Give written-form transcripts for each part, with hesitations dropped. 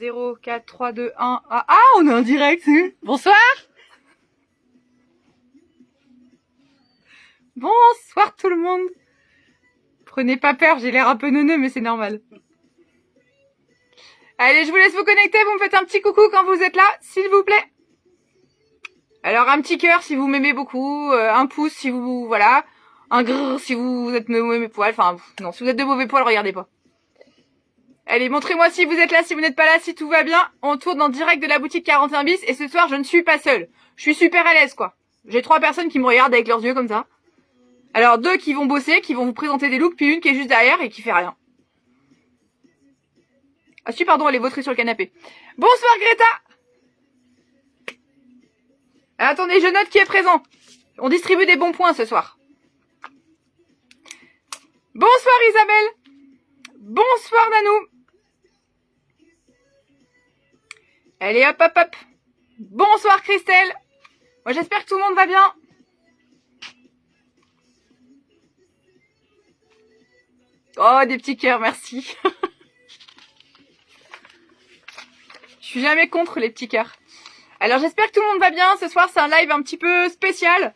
0, 4, 3, 2, 1. Ah, on est en direct. Bonsoir. Bonsoir tout le monde. Prenez pas peur, j'ai l'air un peu neuneux, mais c'est normal. Allez, je vous laisse vous connecter, vous me faites un petit coucou quand vous êtes là, s'il vous plaît. Alors, un petit cœur si vous m'aimez beaucoup, un pouce si vous, voilà, un grrr si vous êtes de mauvais poils, enfin, non, si vous êtes de mauvais poils, regardez pas. Allez, montrez-moi si vous êtes là, si vous n'êtes pas là, si tout va bien. On tourne en direct de la boutique 41 bis et ce soir, je ne suis pas seule. Je suis super à l'aise, quoi. J'ai 3 personnes qui me regardent avec leurs yeux comme ça. Alors, 2 qui vont bosser, qui vont vous présenter des looks, puis une qui est juste derrière et qui fait rien. Ah si, pardon, elle est vautrée sur le canapé. Bonsoir Greta. Attendez, je note qui est présent. On distribue des bons points ce soir. Bonsoir Isabelle. Bonsoir Nanou. Allez hop hop hop. Bonsoir Christelle. Moi j'espère que tout le monde va bien. Oh, des petits cœurs, merci. Je suis jamais contre les petits cœurs. Alors j'espère que tout le monde va bien. Ce soir c'est un live un petit peu spécial.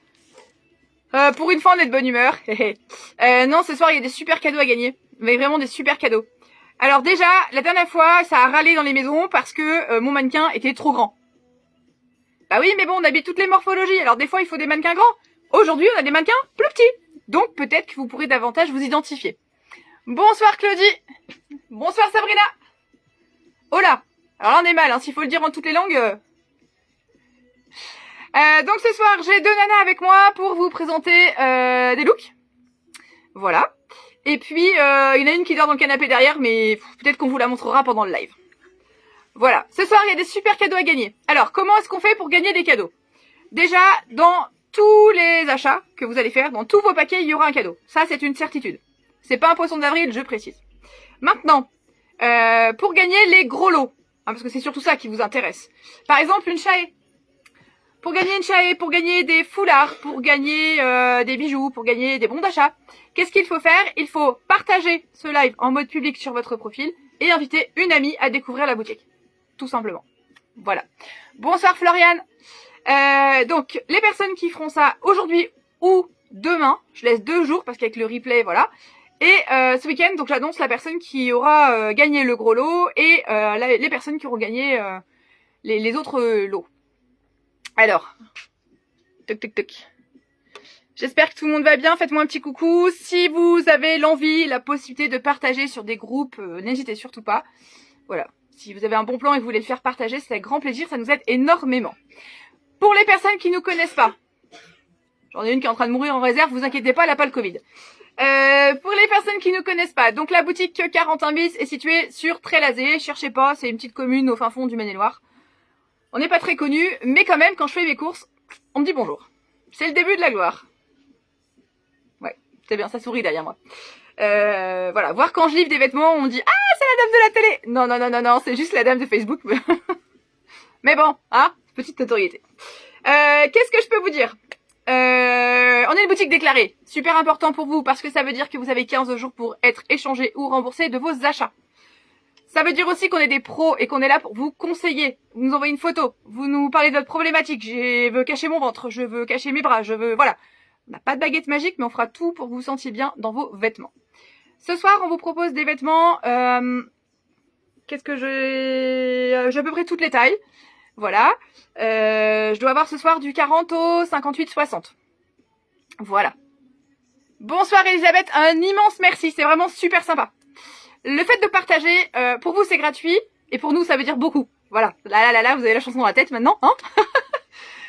Pour une fois on est de bonne humeur. Non, ce soir il y a des super cadeaux à gagner. Mais vraiment des super cadeaux. Alors déjà, la dernière fois ça a râlé dans les maisons parce que mon mannequin était trop grand. Bah oui, mais bon, on habite toutes les morphologies. Alors des fois il faut des mannequins grands. Aujourd'hui on a des mannequins plus petits. Donc peut-être que vous pourrez davantage vous identifier. Bonsoir Claudie. Bonsoir Sabrina. Oh là. Alors là on est mal, hein. S'il faut le dire en toutes les langues... donc ce soir, j'ai 2 nanas avec moi pour vous présenter des looks. Voilà. Et puis, il y en a une qui dort dans le canapé derrière, mais peut-être qu'on vous la montrera pendant le live. Voilà. Ce soir, il y a des super cadeaux à gagner. Alors, comment est-ce qu'on fait pour gagner des cadeaux? Déjà, dans tous les achats que vous allez faire, dans tous vos paquets, il y aura un cadeau. Ça, c'est une certitude. C'est pas un poisson d'avril, je précise. Maintenant, pour gagner les gros lots, hein, parce que c'est surtout ça qui vous intéresse. Par exemple, une chaée. Pour gagner une chaée, pour gagner des foulards, pour gagner des bijoux, pour gagner des bons d'achat, qu'est-ce qu'il faut faire? Il faut partager ce live en mode public sur votre profil et inviter une amie à découvrir la boutique. Tout simplement. Voilà. Bonsoir Floriane. Donc, les personnes qui feront ça aujourd'hui ou demain, je laisse 2 jours parce qu'avec le replay, voilà. Et ce week-end, donc j'annonce la personne qui aura gagné le gros lot et les personnes qui auront gagné les autres lots. Alors, toc toc toc. J'espère que tout le monde va bien, faites-moi un petit coucou. Si vous avez l'envie, la possibilité de partager sur des groupes, n'hésitez surtout pas. Voilà, si vous avez un bon plan et que vous voulez le faire partager, c'est avec grand plaisir, ça nous aide énormément. Pour les personnes qui nous connaissent pas, j'en ai une qui est en train de mourir en réserve, vous inquiétez pas, elle n'a pas le Covid. Pour les personnes qui nous connaissent pas, donc la boutique 41 bis est située sur Trélazé, cherchez pas, c'est une petite commune au fin fond du Maine-et-Loire. On n'est pas très connus, mais quand même, quand je fais mes courses, on me dit bonjour. C'est le début de la gloire. Ouais, c'est bien, ça sourit derrière moi. Voilà, voir quand je livre des vêtements, on me dit « Ah, c'est la dame de la télé !» Non, non, non, non, non, c'est juste la dame de Facebook. Mais bon, hein, petite notoriété. Qu'est-ce que je peux vous dire? On est une boutique déclarée. Super important pour vous, parce que ça veut dire que vous avez 15 jours pour être échangé ou remboursé de vos achats. Ça veut dire aussi qu'on est des pros et qu'on est là pour vous conseiller. Vous nous envoyez une photo, vous nous parlez de votre problématique. Je veux cacher mon ventre, je veux cacher mes bras, je veux... Voilà. On n'a pas de baguette magique, mais on fera tout pour que vous vous sentiez bien dans vos vêtements. Ce soir, on vous propose des vêtements... Qu'est-ce que j'ai à peu près toutes les tailles. Voilà. Je dois avoir ce soir du 40 au 58-60. Voilà. Bonsoir Elisabeth, un immense merci. C'est vraiment super sympa. Le fait de partager, pour vous c'est gratuit, et pour nous ça veut dire beaucoup. Voilà, là, vous avez la chanson dans la tête maintenant, hein.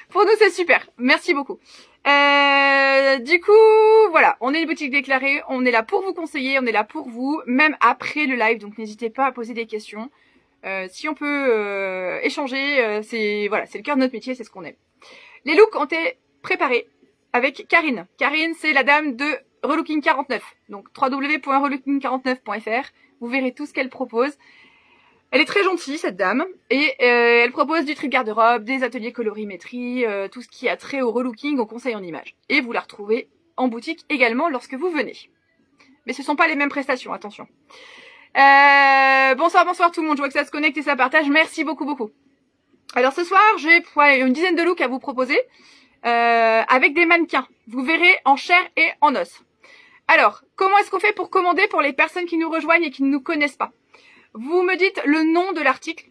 Pour nous c'est super, merci beaucoup. Du coup, voilà, on est une boutique déclarée, on est là pour vous conseiller, on est là pour vous, même après le live, donc n'hésitez pas à poser des questions. Si on peut échanger, c'est voilà, c'est le cœur de notre métier, c'est ce qu'on aime. Les looks ont été préparés avec Karine. Karine, c'est la dame de Relooking 49, donc www.relooking49.fr. Vous verrez tout ce qu'elle propose. Elle est très gentille, cette dame, et elle propose du tri de garde-robe, des ateliers colorimétrie, tout ce qui a trait au relooking, au conseil en images. Et vous la retrouvez en boutique également lorsque vous venez. Mais ce ne sont pas les mêmes prestations, attention. Bonsoir, bonsoir tout le monde. Je vois que ça se connecte et ça partage. Merci beaucoup, beaucoup. Alors ce soir, j'ai une dizaine de looks à vous proposer avec des mannequins. Vous verrez en chair et en os. Alors, comment est-ce qu'on fait pour commander pour les personnes qui nous rejoignent et qui ne nous connaissent pas? Vous me dites le nom de l'article.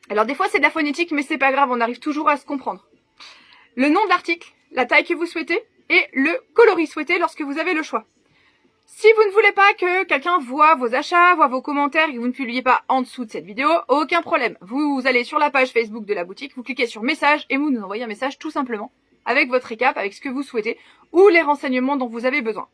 Alors des fois c'est de la phonétique, mais c'est pas grave, on arrive toujours à se comprendre. Le nom de l'article, la taille que vous souhaitez et le coloris souhaité lorsque vous avez le choix. Si vous ne voulez pas que quelqu'un voit vos achats, voit vos commentaires et que vous ne publiez pas en dessous de cette vidéo, aucun problème. Vous allez sur la page Facebook de la boutique, vous cliquez sur message et vous nous envoyez un message tout simplement avec votre récap, avec ce que vous souhaitez ou les renseignements dont vous avez besoin.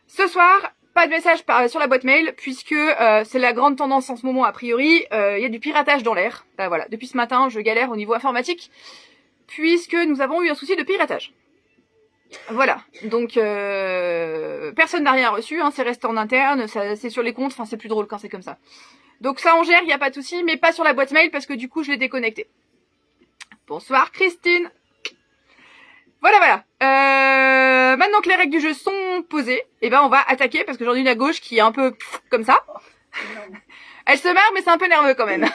Ce soir, pas de message sur la boîte mail puisque c'est la grande tendance en ce moment a priori. Il y a du piratage dans l'air. Ben voilà, depuis ce matin, je galère au niveau informatique puisque nous avons eu un souci de piratage. Voilà, donc personne n'a rien reçu, hein, c'est resté en interne, c'est sur les comptes, enfin c'est plus drôle quand c'est comme ça. Donc ça on gère, il n'y a pas de souci, mais pas sur la boîte mail parce que du coup je l'ai déconnecté. Bonsoir Christine. Voilà. Maintenant que les règles du jeu sont posées, eh ben on va attaquer parce que j'en ai une à gauche qui est un peu comme ça. Elle se marre mais c'est un peu nerveux quand même.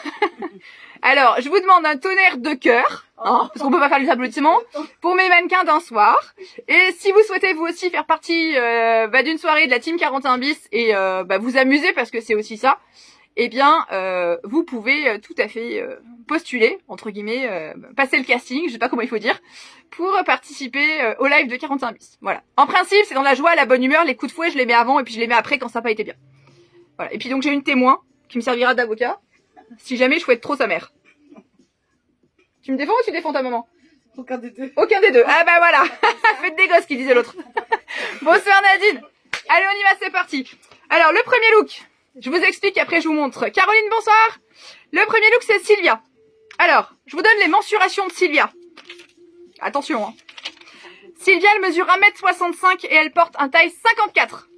Alors, je vous demande un tonnerre de cœur, hein, parce qu'on peut pas faire les applaudissements, pour mes mannequins d'un soir. Et si vous souhaitez vous aussi faire partie d'une soirée de la Team 41 bis et vous amuser parce que c'est aussi ça, eh bien, vous pouvez tout à fait postuler, entre guillemets, passer le casting, je sais pas comment il faut dire, pour participer au live de 41 bis. Voilà. En principe, c'est dans la joie, la bonne humeur, les coups de fouet, je les mets avant et puis je les mets après quand ça n'a pas été bien. Voilà. Et puis donc j'ai une témoin qui me servira d'avocat si jamais je fouette trop sa mère. Tu me défends ou tu défends ta maman? Aucun des deux. Aucun des deux. Ah bah voilà. Faites des gosses, qui disait l'autre. Bonsoir Nadine. Allez, on y va, c'est parti. Alors, le premier look. Je vous explique, après je vous montre. Caroline, bonsoir. Le premier look, c'est Sylvia. Alors, je vous donne les mensurations de Sylvia. Attention, hein. Sylvia, elle mesure 1m65 et elle porte un taille 54.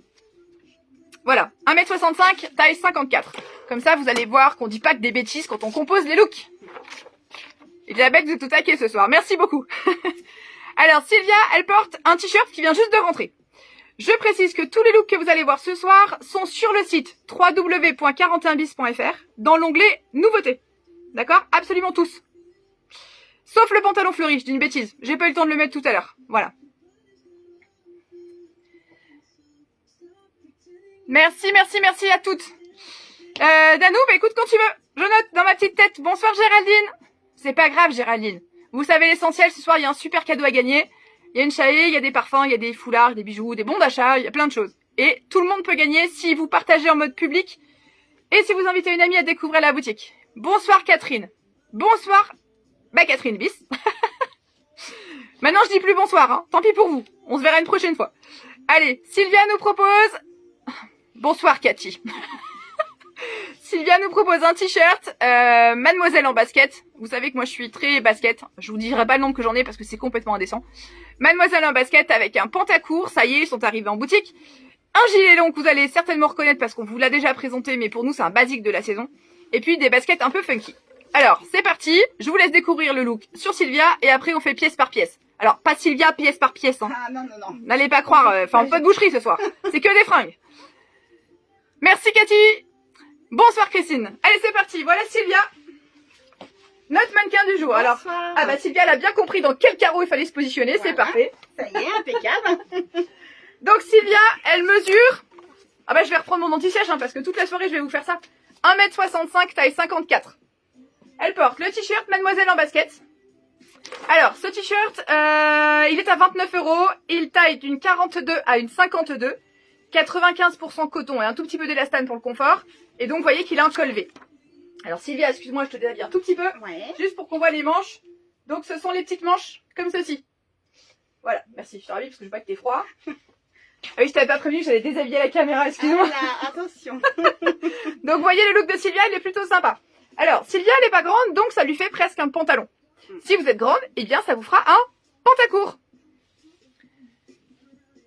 Voilà, 1m65, taille 54. Comme ça, vous allez voir qu'on dit pas que des bêtises quand on compose les looks. Elisabeth, vous êtes tout taquet ce soir. Merci beaucoup. Alors, Sylvia, elle porte un t-shirt qui vient juste de rentrer. Je précise que tous les looks que vous allez voir ce soir sont sur le site www.41bis.fr dans l'onglet Nouveautés. D'accord? Absolument tous. Sauf le pantalon fleuri, je dis une bêtise. J'ai pas eu le temps de le mettre tout à l'heure. Voilà. Merci à toutes. Danou, écoute quand tu veux. Je note dans ma petite tête. Bonsoir Géraldine. C'est pas grave Géraldine. Vous savez l'essentiel, ce soir il y a un super cadeau à gagner. Il y a une chalet, il y a des parfums, il y a des foulards, des bijoux, des bons d'achat, il y a plein de choses. Et tout le monde peut gagner si vous partagez en mode public et si vous invitez une amie à découvrir la boutique. Bonsoir Catherine. Bonsoir. Catherine bis. Maintenant je dis plus bonsoir, hein. Tant pis pour vous. On se verra une prochaine fois. Allez, Sylvia nous propose... Bonsoir Cathy. Sylvia nous propose un t-shirt Mademoiselle en basket. Vous savez que moi je suis très basket. Je vous dirai pas le nombre que j'en ai parce que c'est complètement indécent. Mademoiselle en basket avec un pantacourt. Ça y est, ils sont arrivés en boutique. Un gilet long que vous allez certainement reconnaître parce qu'on vous l'a déjà présenté, mais pour nous c'est un basique de la saison. Et puis des baskets un peu funky. Alors, c'est parti. Je vous laisse découvrir le look sur Sylvia et après on fait pièce par pièce. Alors, pas Sylvia pièce par pièce. Hein. Ah non. N'allez pas croire. Enfin, pas de boucherie ce soir. C'est que des fringues. Merci Cathy. Bonsoir Christine. Allez, c'est parti. Voilà Sylvia. Notre mannequin du jour. Bonsoir. Alors, Sylvia, elle a bien compris dans quel carreau il fallait se positionner. Voilà. C'est parfait. Ça y est, impeccable. Donc, Sylvia, elle mesure... je vais reprendre mon anti-sèche, parce que toute la soirée, je vais vous faire ça. 1m65, taille 54. Elle porte le t-shirt Mademoiselle en basket. Alors, ce t-shirt, il est à 29 €. Il taille d'une 42 à une 52. 95% coton et un tout petit peu d'élastane pour le confort. Et donc, vous voyez qu'il a un col V. Alors, Sylvia, excuse-moi, je te déshabille un tout petit peu. Ouais. Juste pour qu'on voit les manches. Donc, ce sont les petites manches comme ceci. Voilà. Merci, je te rhabille parce que je veux pas que t'aies froid. Ah oui, je t'avais pas prévenu, j'allais déshabiller la caméra, excuse-moi. Ah là, attention. Donc, vous voyez, le look de Sylvia, il est plutôt sympa. Alors, Sylvia, elle est pas grande, donc ça lui fait presque un pantalon. Si vous êtes grande, eh bien, ça vous fera un pantacourt.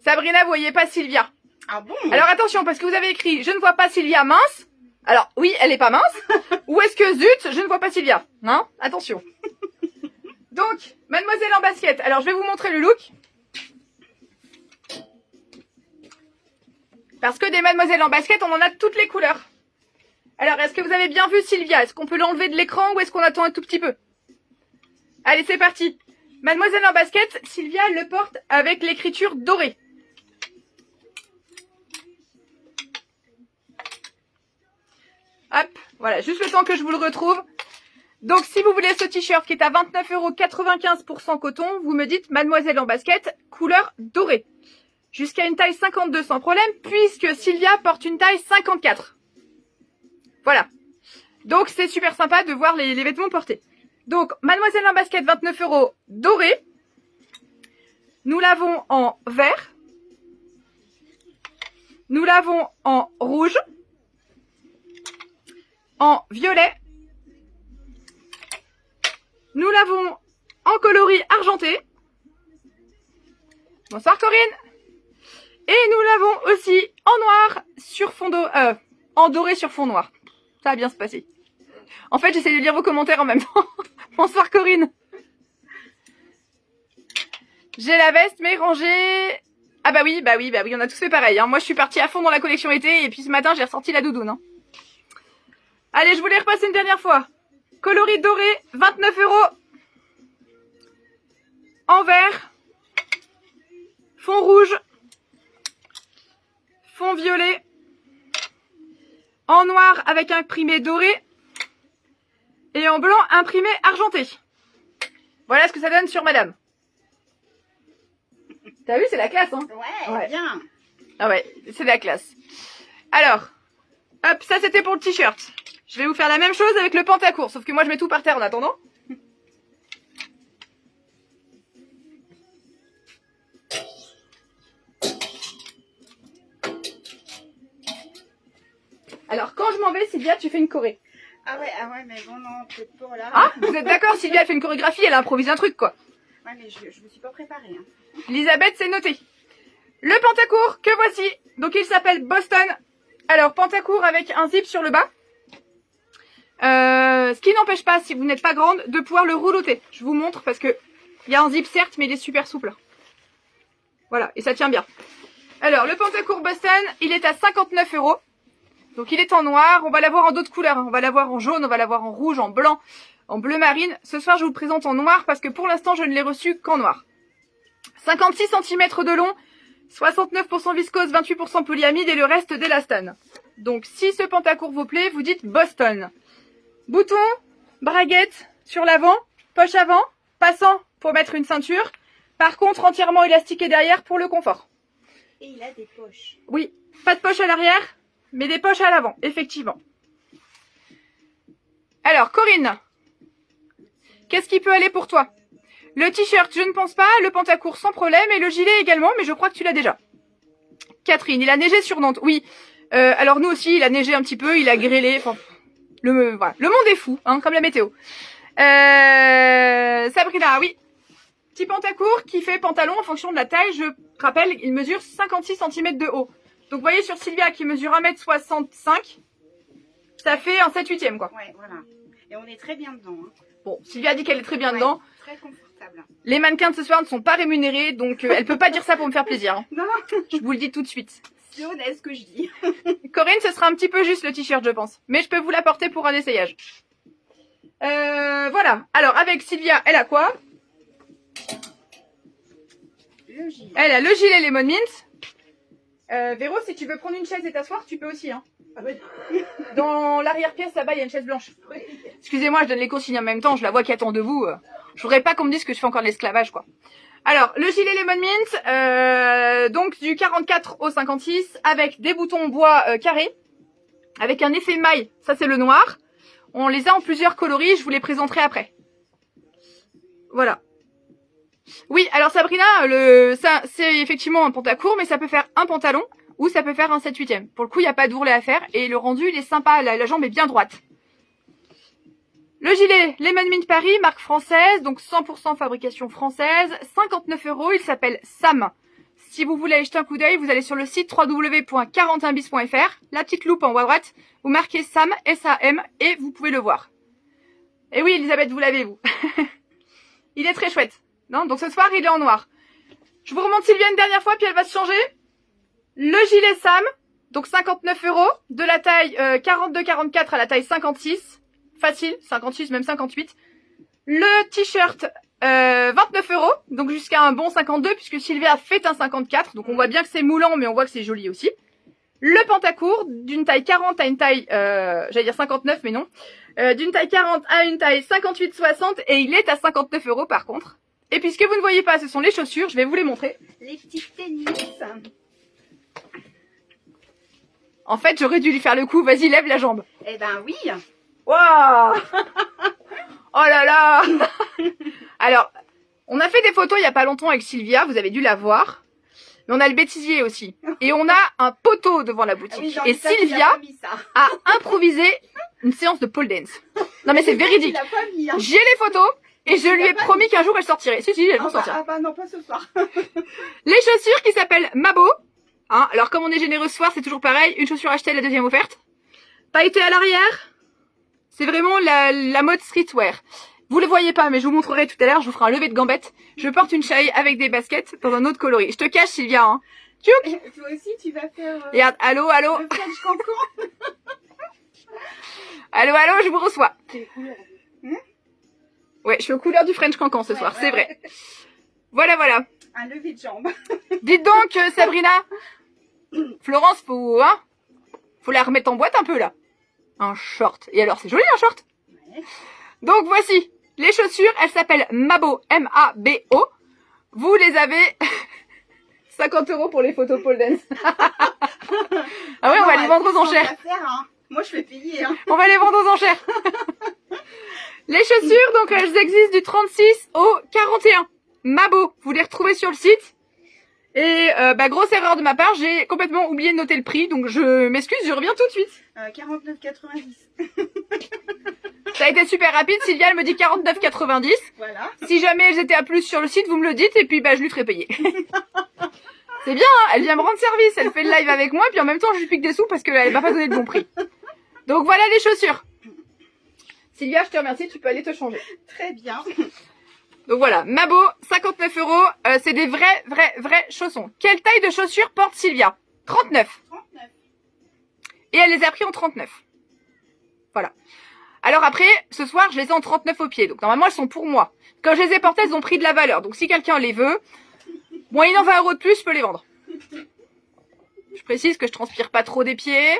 Sabrina, vous voyez pas Sylvia. Ah bon? Alors, attention, parce que vous avez écrit « Je ne vois pas Sylvia mince ». Alors, oui, elle est pas mince. Ou est-ce que, zut, je ne vois pas Sylvia. Hein? Attention. Donc, Mademoiselle en basket. Alors, je vais vous montrer le look. Parce que des Mademoiselles en basket, on en a de toutes les couleurs. Alors, est-ce que vous avez bien vu Sylvia? Est-ce qu'on peut l'enlever de l'écran ou est-ce qu'on attend un tout petit peu? Allez, c'est parti. Mademoiselle en basket, Sylvia le porte avec l'écriture dorée. Hop, voilà, juste le temps que je vous le retrouve. Donc, si vous voulez ce t-shirt qui est à 29,95 € coton, vous me dites Mademoiselle en basket, couleur dorée. Jusqu'à une taille 52 sans problème, puisque Sylvia porte une taille 54. Voilà. Donc, c'est super sympa de voir les vêtements portés. Donc, Mademoiselle en basket, 29 € doré. Nous l'avons en vert. Nous l'avons en rouge. En violet. Nous l'avons en coloris argenté. Bonsoir Corinne. Et nous l'avons aussi en noir sur fond en doré sur fond noir. Ça va bien se passer. En fait, j'essaie de lire vos commentaires en même temps. Bonsoir Corinne. J'ai la veste mais rangée. Ah bah oui, on a tous fait pareil. Hein. Moi, je suis partie à fond dans la collection été et puis ce matin, j'ai ressorti la doudoune. Hein. Allez, je vous les repasse une dernière fois. Coloris doré, 29 €. En vert. Fond rouge. Fond violet. En noir avec imprimé doré. Et en blanc imprimé argenté. Voilà ce que ça donne sur madame. T'as vu, c'est la classe, hein? Ouais, bien. Ah ouais, c'est de la classe. Alors, hop, ça c'était pour le t-shirt. Je vais vous faire la même chose avec le pantacourt, sauf que moi je mets tout par terre en attendant. Alors, quand je m'en vais, Sylvia, tu fais une choré. Ah ouais, mais bon, non, peut-être pas là. Ah, vous êtes d'accord, Sylvia, elle fait une chorégraphie, elle improvise un truc, quoi. Ouais, mais je me suis pas préparée. Hein. Elisabeth, c'est noté. Le pantacourt que voici. Donc, il s'appelle Boston. Alors, pantacourt avec un zip sur le bas. Ce qui n'empêche pas, si vous n'êtes pas grande, de pouvoir le rouloter. Je vous montre parce que il y a un zip, certes, mais il est super souple. Voilà, et ça tient bien. Alors, le pantacourt Boston, il est à 59 €. Donc, il est en noir. On va l'avoir en d'autres couleurs. On va l'avoir en jaune, on va l'avoir en rouge, en blanc, en bleu marine. Ce soir, je vous le présente en noir parce que pour l'instant, je ne l'ai reçu qu'en noir. 56 cm de long, 69% viscose, 28% polyamide et le reste d'élastane. Donc, si ce pantacourt vous plaît, vous dites Boston. Bouton, braguette sur l'avant, poche avant, passant pour mettre une ceinture. Par contre, entièrement élastiqué derrière pour le confort. Et il a des poches. Oui, pas de poche à l'arrière, mais des poches à l'avant, effectivement. Alors, Corinne, qu'est-ce qui peut aller pour toi? Le t-shirt, je ne pense pas, le pantacourt sans problème et le gilet également, mais je crois que tu l'as déjà. Catherine, il a neigé sur Nantes, oui. Alors nous aussi, il a neigé un petit peu, il a grêlé, enfin... Voilà. Le monde est fou, hein, comme la météo. Sabrina, oui. Petit pantacourt qui fait pantalon en fonction de la taille. Je rappelle, il mesure 56 cm de haut. Donc, vous voyez sur Sylvia qui mesure 1m65, ça fait un 7/8e, quoi. Ouais, voilà. Et on est très bien dedans. Hein. Bon, Sylvia dit qu'elle est très bien dedans. Très confortable. Les mannequins de ce soir ne sont pas rémunérés, donc elle peut pas dire ça pour me faire plaisir. Hein. Non. Je vous le dis tout de suite. C'est honnête ce que je dis. Corinne, ce sera un petit peu juste le t-shirt, je pense. Mais je peux vous l'apporter pour un essayage. Voilà. Alors, avec Sylvia, elle a quoi? Le gilet. Elle a le gilet Lemon Mint. Véro, si tu veux prendre une chaise et t'asseoir, tu peux aussi. Hein. Ah ouais. Dans l'arrière-pièce, là-bas, il y a une chaise blanche. Excusez-moi, je donne les consignes en même temps. Je la vois qui attend debout. Je voudrais pas qu'on me dise que je fais encore de l'esclavage, quoi. Alors, le gilet Lemon Mint, donc du 44 au 56, avec des boutons bois carrés, avec un effet maille. Ça, c'est le noir. On les a en plusieurs coloris. Je vous les présenterai après. Voilà. Oui, alors Sabrina, ça c'est effectivement un pantacourt, mais ça peut faire un pantalon ou ça peut faire un 7/8e. Pour le coup, il n'y a pas d'ourlet à faire et le rendu, il est sympa. La jambe est bien droite. Le gilet Lemon Mint Paris, marque française, donc 100% fabrication française, 59 €, il s'appelle Sam. Si vous voulez jeter un coup d'œil, vous allez sur le site www.41bis.fr, la petite loupe en haut à droite, vous marquez Sam, S-A-M, et vous pouvez le voir. Et oui, Elisabeth, vous l'avez, vous. Il est très chouette. Non, donc ce soir, il est en noir. Je vous remonte Sylvia une dernière fois, puis elle va se changer. Le gilet Sam, Donc 59 €, de la taille 42-44 à la taille 56. Facile, 56, même 58. Le t-shirt 29 €, donc jusqu'à un bon 52, puisque Sylvia fait un 54. Donc on voit bien que c'est moulant, mais on voit que c'est joli aussi. Le pantacourt, d'une taille 40 à une taille, j'allais dire 59, mais non. D'une taille 40 à une taille 58-60, et il est à 59 € par contre. Et puis ce que vous ne voyez pas, ce sont les chaussures, je vais vous les montrer. Les petites tennis. En fait, j'aurais dû lui faire le coup, vas-y, lève la jambe. Eh ben oui. Waouh. Oh là là. Alors, on a fait des photos il y a pas longtemps avec Sylvia, vous avez dû la voir. Mais on a le bêtisier aussi. Et on a un poteau devant la boutique. Ah oui, et Sylvia a improvisé une séance de pole dance. Non mais c'est véridique. Hein. J'ai les photos et je lui ai promis qu'un jour elle sortirait. Si, elles vont sortir. Ah bah non, pas ce soir. Les chaussures qui s'appellent Mabo. Hein, alors comme on est généreux ce soir, c'est toujours pareil. Une chaussure achetée, la deuxième offerte. Pailleté à l'arrière. C'est vraiment la mode streetwear. Vous le voyez pas, mais je vous montrerai tout à l'heure. Je vous ferai un lever de gambettes. Je porte une chaille avec des baskets dans un autre coloris. Je te cache, Sylvia. Hein. Tchouk. Toi aussi, tu vas faire... Regarde, allô. Le French cancan. Allô, je vous reçois. Ouais, je suis aux couleurs du French cancan ce soir, c'est vrai. Voilà. Un lever de jambe. Dites donc, Sabrina. Florence, faut la remettre en boîte un peu, là. Un short. Et alors, c'est joli, un short. Ouais. Donc, voici. Les chaussures, elles s'appellent Mabo, M-A-B-O. Vous les avez 50 € pour les photos pole dance. Ah ouais, on va les vendre aux enchères. Hein. Moi, je vais payer. Hein. On va les vendre aux enchères. Les chaussures, donc, elles existent du 36 au 41. Mabo, vous les retrouvez sur le site. Et grosse erreur de ma part, j'ai complètement oublié de noter le prix, donc je m'excuse, je reviens tout de suite. 49,90. Ça a été super rapide, Sylvia elle me dit 49,90. Voilà. Si jamais elles étaient à plus sur le site, vous me le dites et puis je lui ferai payer. C'est bien, hein, elle vient me rendre service, elle fait le live avec moi, puis en même temps je lui pique des sous parce qu'elle m'a pas donné le bon prix. Donc voilà les chaussures. Sylvia, je te remercie, tu peux aller te changer. Très bien. Donc voilà, Mabo, 59 €, c'est des vrais chaussons. Quelle taille de chaussures porte Sylvia? 39. 39. Et elle les a pris en 39. Voilà. Alors après, ce soir, je les ai en 39 au pied. Donc normalement, elles sont pour moi. Quand je les ai portées, elles ont pris de la valeur. Donc si quelqu'un les veut, moyennant 20 € de plus, je peux les vendre. Je précise que je transpire pas trop des pieds.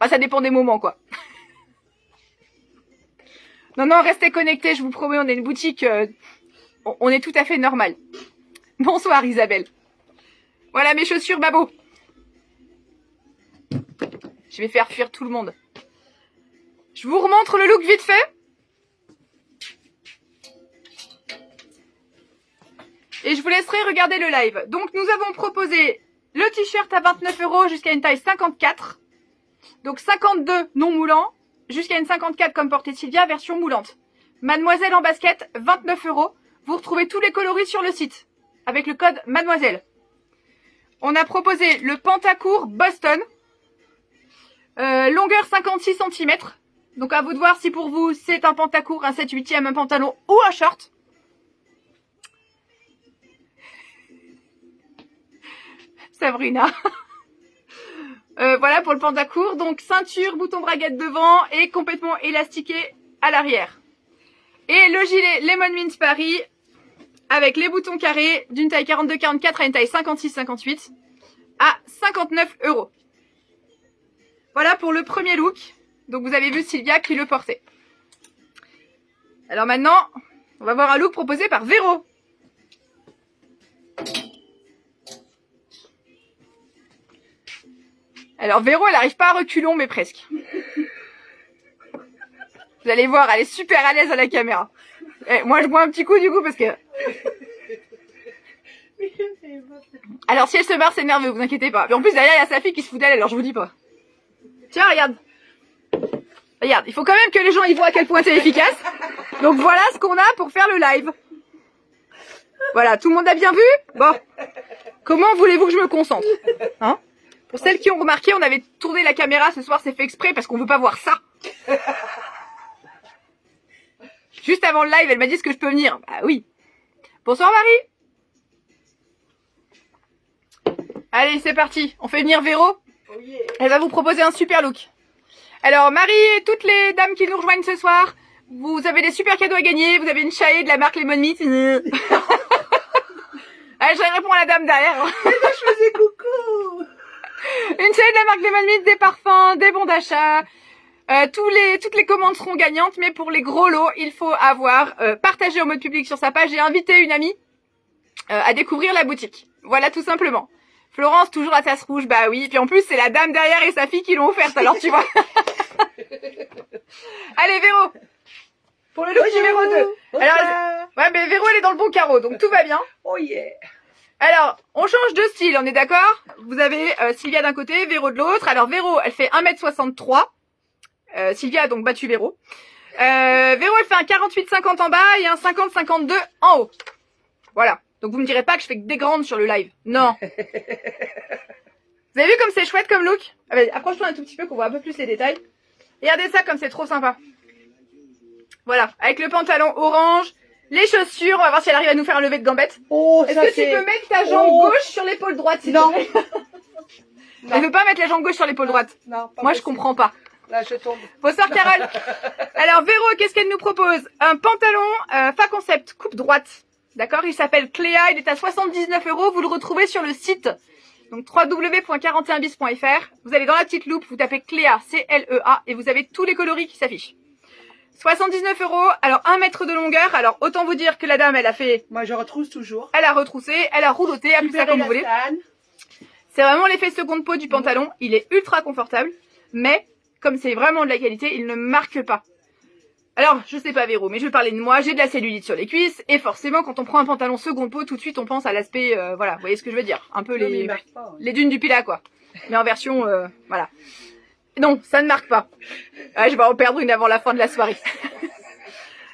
Enfin, ça dépend des moments, quoi. Non, restez connectés, je vous promets, on est une boutique... on est tout à fait normal. Bonsoir Isabelle. Voilà mes chaussures Mabo. Je vais faire fuir tout le monde. Je vous remontre le look vite fait. Et je vous laisserai regarder le live. Donc nous avons proposé le t-shirt à 29 € jusqu'à une taille 54. Donc 52 non moulant, jusqu'à une 54 comme portée Sylvia, version moulante. Mademoiselle en basket, 29 €. Vous retrouvez tous les coloris sur le site, avec le code Mademoiselle. On a proposé le pantacourt Boston, longueur 56 cm. Donc à vous de voir si pour vous c'est un pantacourt, un 7/8e, un pantalon ou un short. Sabrina. Voilà pour le pantacourt. Donc ceinture, bouton braguette devant et complètement élastiqué à l'arrière. Et le gilet Lemon Mint Paris avec les boutons carrés d'une taille 42-44 à une taille 56-58 à 59 €. Voilà pour le premier look. Donc vous avez vu Sylvia qui le portait. Alors maintenant, on va voir un look proposé par Véro. Alors Véro, elle n'arrive pas à reculons, mais presque. Vous allez voir, elle est super à l'aise à la caméra. Et moi, je bois un petit coup du coup parce que... Alors si elle se marre, c'est nerveux, vous inquiétez pas. Mais en plus, derrière, il y a sa fille qui se fout d'elle, alors je vous dis pas. Tiens, regarde. Regarde, il faut quand même que les gens y voient à quel point c'est efficace. Donc voilà ce qu'on a pour faire le live. Voilà, tout le monde a bien vu? Bon. Comment voulez-vous que je me concentre? Hein? Pour celles qui ont remarqué, on avait tourné la caméra ce soir, c'est fait exprès parce qu'on veut pas voir ça. Juste avant le live, elle m'a dit, est-ce que je peux venir? Bah oui. Bonsoir Marie. Allez, c'est parti. On fait venir Véro? Oh yeah. Elle va vous proposer un super look. Alors Marie et toutes les dames qui nous rejoignent ce soir, vous avez des super cadeaux à gagner. Vous avez une chaillée de la marque Lemon Meat. Allez, je réponds à la dame derrière. Je faisais coucou. Une chaîne de la marque Lemon Meat, des parfums, des bons d'achat. Toutes les commandes seront gagnantes, mais pour les gros lots, il faut avoir partagé en mode public sur sa page et invité une amie à découvrir la boutique. Voilà, tout simplement. Florence, toujours la tasse rouge, bah oui. Puis en plus, c'est la dame derrière et sa fille qui l'ont offerte, alors tu vois. Allez, Véro. Pour le look numéro 2. Alors, ouais, mais Véro, elle est dans le bon carreau, donc tout va bien. Oh yeah. Alors, on change de style, on est d'accord? Vous avez Sylvia d'un côté, Véro de l'autre. Alors, Véro, elle fait 1m63. Sylvia a donc battu Véro. Véro, elle fait un 48-50 en bas et un 50-52 en haut. Voilà. Donc, vous me direz pas que je fais que des grandes sur le live. Non. Vous avez vu comme c'est chouette comme look? Ah bah, approche-toi un tout petit peu qu'on voit un peu plus les détails. Regardez ça comme c'est trop sympa. Voilà. Avec le pantalon orange, les chaussures. On va voir si elle arrive à nous faire un lever de gambette. Oh, Est-ce que tu peux mettre ta jambe gauche sur l'épaule droite, s'il te plaît? Elle veut pas mettre la jambe gauche sur l'épaule droite. Non, pas Moi, je comprends pas. Là, je tombe. Bonsoir Carole. Alors Véro, qu'est-ce qu'elle nous propose? Un pantalon Fa Concept coupe droite. D'accord, il s'appelle Cléa, il est à 79 €. Vous le retrouvez sur le site. Donc www.41bis.fr. Vous allez dans la petite loupe, vous tapez Cléa, C-L-E-A, et vous avez tous les coloris qui s'affichent. 79 €. Alors 1 mètre de longueur. Alors autant vous dire que la dame, elle a fait... Moi, je retrousse toujours. Elle a retroussé, elle a rouloté, appelez ça comme vous voulez. C'est vraiment l'effet seconde peau du pantalon. Il est ultra confortable, mais... comme c'est vraiment de la qualité, il ne marque pas. Alors, je sais pas Véro, mais je vais parler de moi. J'ai de la cellulite sur les cuisses. Et forcément, quand on prend un pantalon seconde peau, tout de suite, on pense à l'aspect... voilà, vous voyez ce que je veux dire? Un peu Non, les dunes du Pilat, quoi. Mais en version... voilà. Non, ça ne marque pas. Ah, je vais en perdre une avant la fin de la soirée.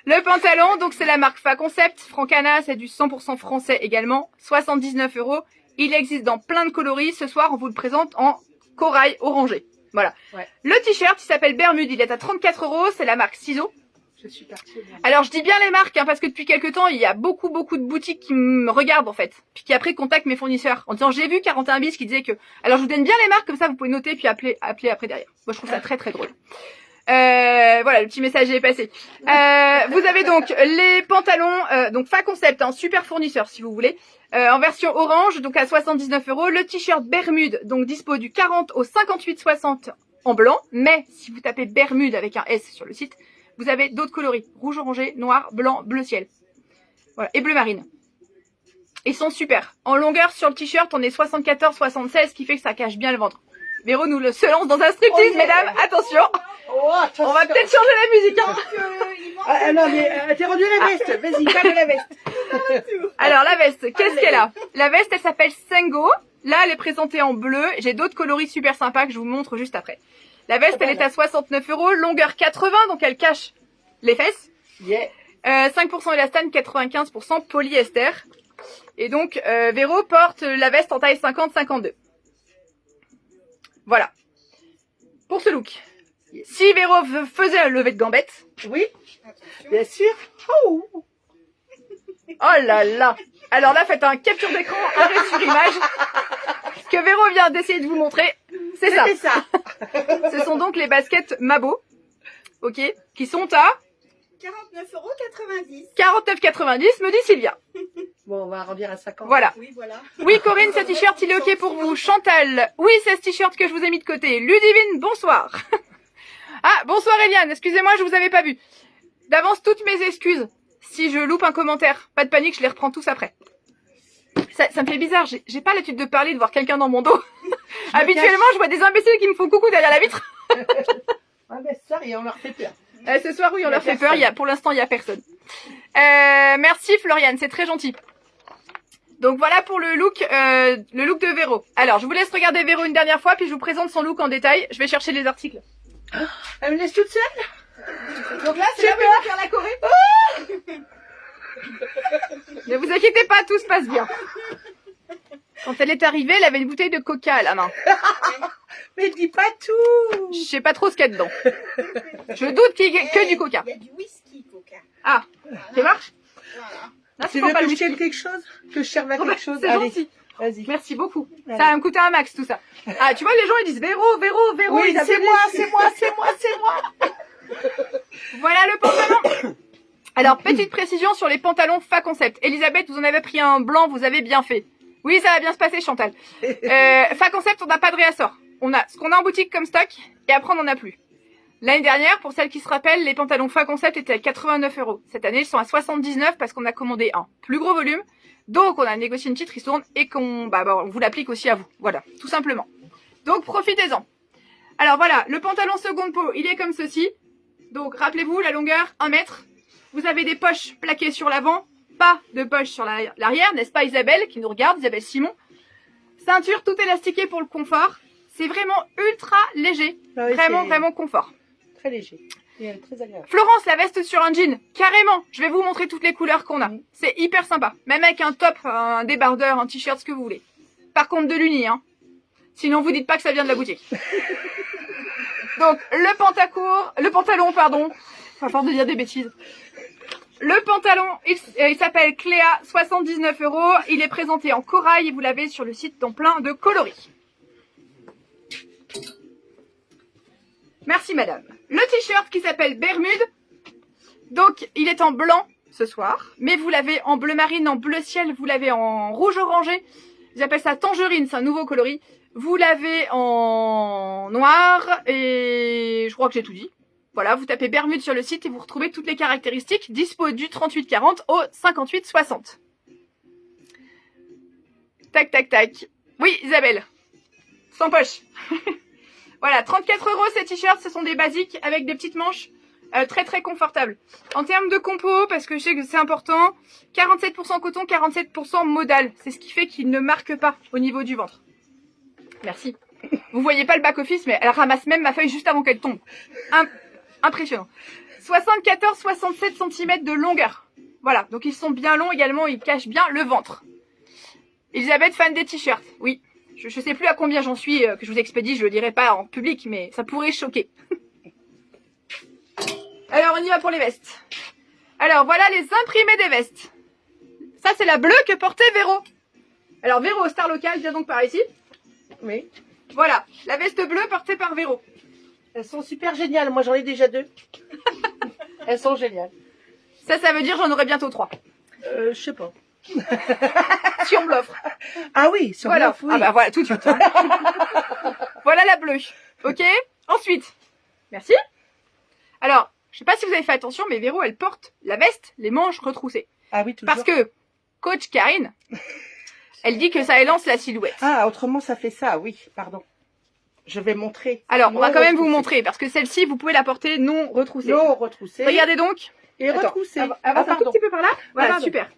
Le pantalon, donc c'est la marque Fa Concept. Francana, c'est du 100% français également. 79 €. Il existe dans plein de coloris. Ce soir, on vous le présente en corail orangé. Voilà. Ouais. Le t-shirt, il s'appelle Bermude, il est à 34 €, c'est la marque Ciseaux. Je suis partie. Alors, je dis bien les marques, hein, parce que depuis quelques temps, il y a beaucoup de boutiques qui me regardent, en fait. Puis qui après contactent mes fournisseurs. En disant, j'ai vu 41 bis qui disait que... Alors, je vous donne bien les marques, comme ça, vous pouvez noter, puis appeler après derrière. Moi, je trouve ça très drôle. Voilà, le petit message est passé. Vous avez donc les pantalons, donc Fa Concept, un super fournisseur, si vous voulez. En version orange, donc à 79 €. Le t-shirt Bermude, donc dispo du 40 au 58-60 en blanc. Mais si vous tapez Bermude avec un S sur le site, vous avez d'autres coloris. Rouge, orangé, noir, blanc, bleu ciel. Voilà, et bleu marine. Ils sont super. En longueur sur le t-shirt, on est 74-76, ce qui fait que ça cache bien le ventre. Véro nous se lance dans un striptease, mesdames. Attention. Attention. On va peut-être changer la musique, hein. Non, mais t'es rendu la veste. Vas-y, parle de la veste. Alors, la veste, qu'est-ce qu'elle a? La veste, elle s'appelle Sengo. Là, elle est présentée en bleu. J'ai d'autres coloris super sympas que je vous montre juste après. La veste, elle est à 69 €. Longueur 80, donc elle cache les fesses. Yeah. 5% élastane, 95% polyester. Et donc, Véro porte la veste en taille 50-52. Voilà. Pour ce look. Si Véro faisait un lever de gambette. Oui, bien sûr. Oh. Oh là là. Alors là, faites un capture d'écran, arrêt sur image. Ce que Véro vient d'essayer de vous montrer, c'est ça. Ce sont donc les baskets Mabo. Ok. Qui sont à 49,90 49,90, me dit Sylvia. Bon, on va arrondir à 50. Voilà. Oui, voilà. Oui, Corinne, ce t-shirt, il est ok pour vous. Chantal, oui, c'est ce t-shirt que je vous ai mis de côté. Ludivine, bonsoir. Ah, bonsoir Eliane, excusez-moi, je vous avais pas vu. D'avance, toutes mes excuses. Si je loupe un commentaire, pas de panique, je les reprends tous après. Ça me fait bizarre, j'ai pas l'habitude de parler, de voir quelqu'un dans mon dos. Habituellement, je vois des imbéciles qui me font coucou derrière la vitre. Ah ben ça, et on leur fait peur. Ce soir, oui, on leur fait peur. Pour l'instant, il y a personne. Merci Floriane, c'est très gentil. Donc voilà pour le look de Véro. Alors, je vous laisse regarder Véro une dernière fois, puis je vous présente son look en détail. Je vais chercher les articles. Elle me laisse toute seule. Donc là, c'est là où on va faire la Corée. Ne vous inquiétez pas, tout se passe bien. Quand elle est arrivée, elle avait une bouteille de coca à la main. Mais dis pas tout. Je sais pas trop ce qu'il y a dedans. Je doute qu'il y ait que du coca. Il y a du whisky, coca. Ah, ça marche? Voilà. Là, Tu c'est veux pas que le je tienne whisky. quelque chose? Que je serve à quelque chose? C'est Allez. gentil. Vas-y. Merci beaucoup. Allez. Ça va me coûter un max tout ça. Ah, tu vois, les gens ils disent Véro, Véro, Véro. Oui, ils c'est appellent- moi, c'est moi, c'est moi, c'est moi. Voilà le pantalon. Alors, petite précision sur les pantalons Fa Concept. Elisabeth, vous en avez pris un blanc, vous avez bien fait. Oui, ça va bien se passer, Chantal. Fa Concept, on n'a pas de réassort. On a ce qu'on a en boutique comme stock, et après on n'en a plus. L'année dernière, pour celles qui se rappellent, les pantalons Fa Concept étaient à 89 €. Cette année, ils sont à 79 parce qu'on a commandé un plus gros volume. Donc, on a négocié une petite ristourne et on vous l'applique aussi à vous. Voilà, tout simplement. Donc, profitez-en. Alors voilà, le pantalon seconde peau, il est comme ceci. Donc, rappelez-vous, la longueur, 1 mètre. Vous avez des poches plaquées sur l'avant, pas de poches sur l'arrière, n'est-ce pas Isabelle, qui nous regarde, Isabelle Simon. Ceinture tout élastiquée pour le confort. C'est vraiment ultra léger. Ah oui, vraiment, c'est vraiment confort. Très léger. Et très agréable. Florence, la veste sur un jean, carrément. Je vais vous montrer toutes les couleurs qu'on a. C'est hyper sympa. Même avec un top, un débardeur, un t-shirt, ce que vous voulez. Par contre, de l'uni, hein. Sinon, vous dites pas que ça vient de la boutique. Donc, le pantalon, pardon. À force de dire des bêtises. Le pantalon, il s'appelle Cléa, 79 €. Il est présenté en corail. Vous l'avez sur le site dans plein de coloris. Merci madame. Le t-shirt qui s'appelle Bermude. Donc, il est en blanc ce soir. Mais vous l'avez en bleu marine, en bleu ciel. Vous l'avez en rouge orangé. J'appelle ça tangerine, c'est un nouveau coloris. Vous l'avez en noir. Et je crois que j'ai tout dit. Voilà, vous tapez Bermude sur le site et vous retrouvez toutes les caractéristiques. Dispo du 38,40 au 58,60. Tac, tac, tac. Oui, Isabelle. Sans poche. Voilà, 34 € ces t-shirts, ce sont des basiques avec des petites manches très très confortables. En termes de compo, parce que je sais que c'est important, 47% coton, 47% modal. C'est ce qui fait qu'il ne marque pas au niveau du ventre. Merci. Vous voyez pas le back-office, mais elle ramasse même ma feuille juste avant qu'elle tombe. Impressionnant. 74-67 cm de longueur. Voilà, donc ils sont bien longs également, ils cachent bien le ventre. Elisabeth, fan des t-shirts. Oui. Je sais plus à combien j'en suis que je vous expédie, je le dirai pas en public, mais ça pourrait choquer. Alors, on y va pour les vestes. Alors, voilà les imprimés des vestes. Ça, c'est la bleue que portait Véro. Alors, Véro, star locale, viens donc par ici. Oui. Voilà, la veste bleue portée par Véro. Elles sont super géniales. Moi, j'en ai déjà 2. Elles sont géniales. Ça veut dire j'en aurai bientôt 3. Je sais pas. Si on me l'offre. Ah oui, sur Voilà. l'offre, oui. Ah bah voilà, tout de suite. Hein. Voilà la bleue. Ok. Ensuite. Merci. Alors, je sais pas si vous avez fait attention, mais Véro, elle porte la veste, les manches retroussées. Ah oui, toujours. Parce que coach Karine, elle dit que ça élance la silhouette. Ah, autrement, ça fait ça, oui, pardon. Je vais montrer. Alors, on va Non quand même vous retroussé. montrer, parce que celle-ci, vous pouvez la porter non retroussée. Non retroussé. Regardez donc. Et Attends, retroussé. avance Ah, un tout pardon. petit peu par là. Voilà, Pardon. super.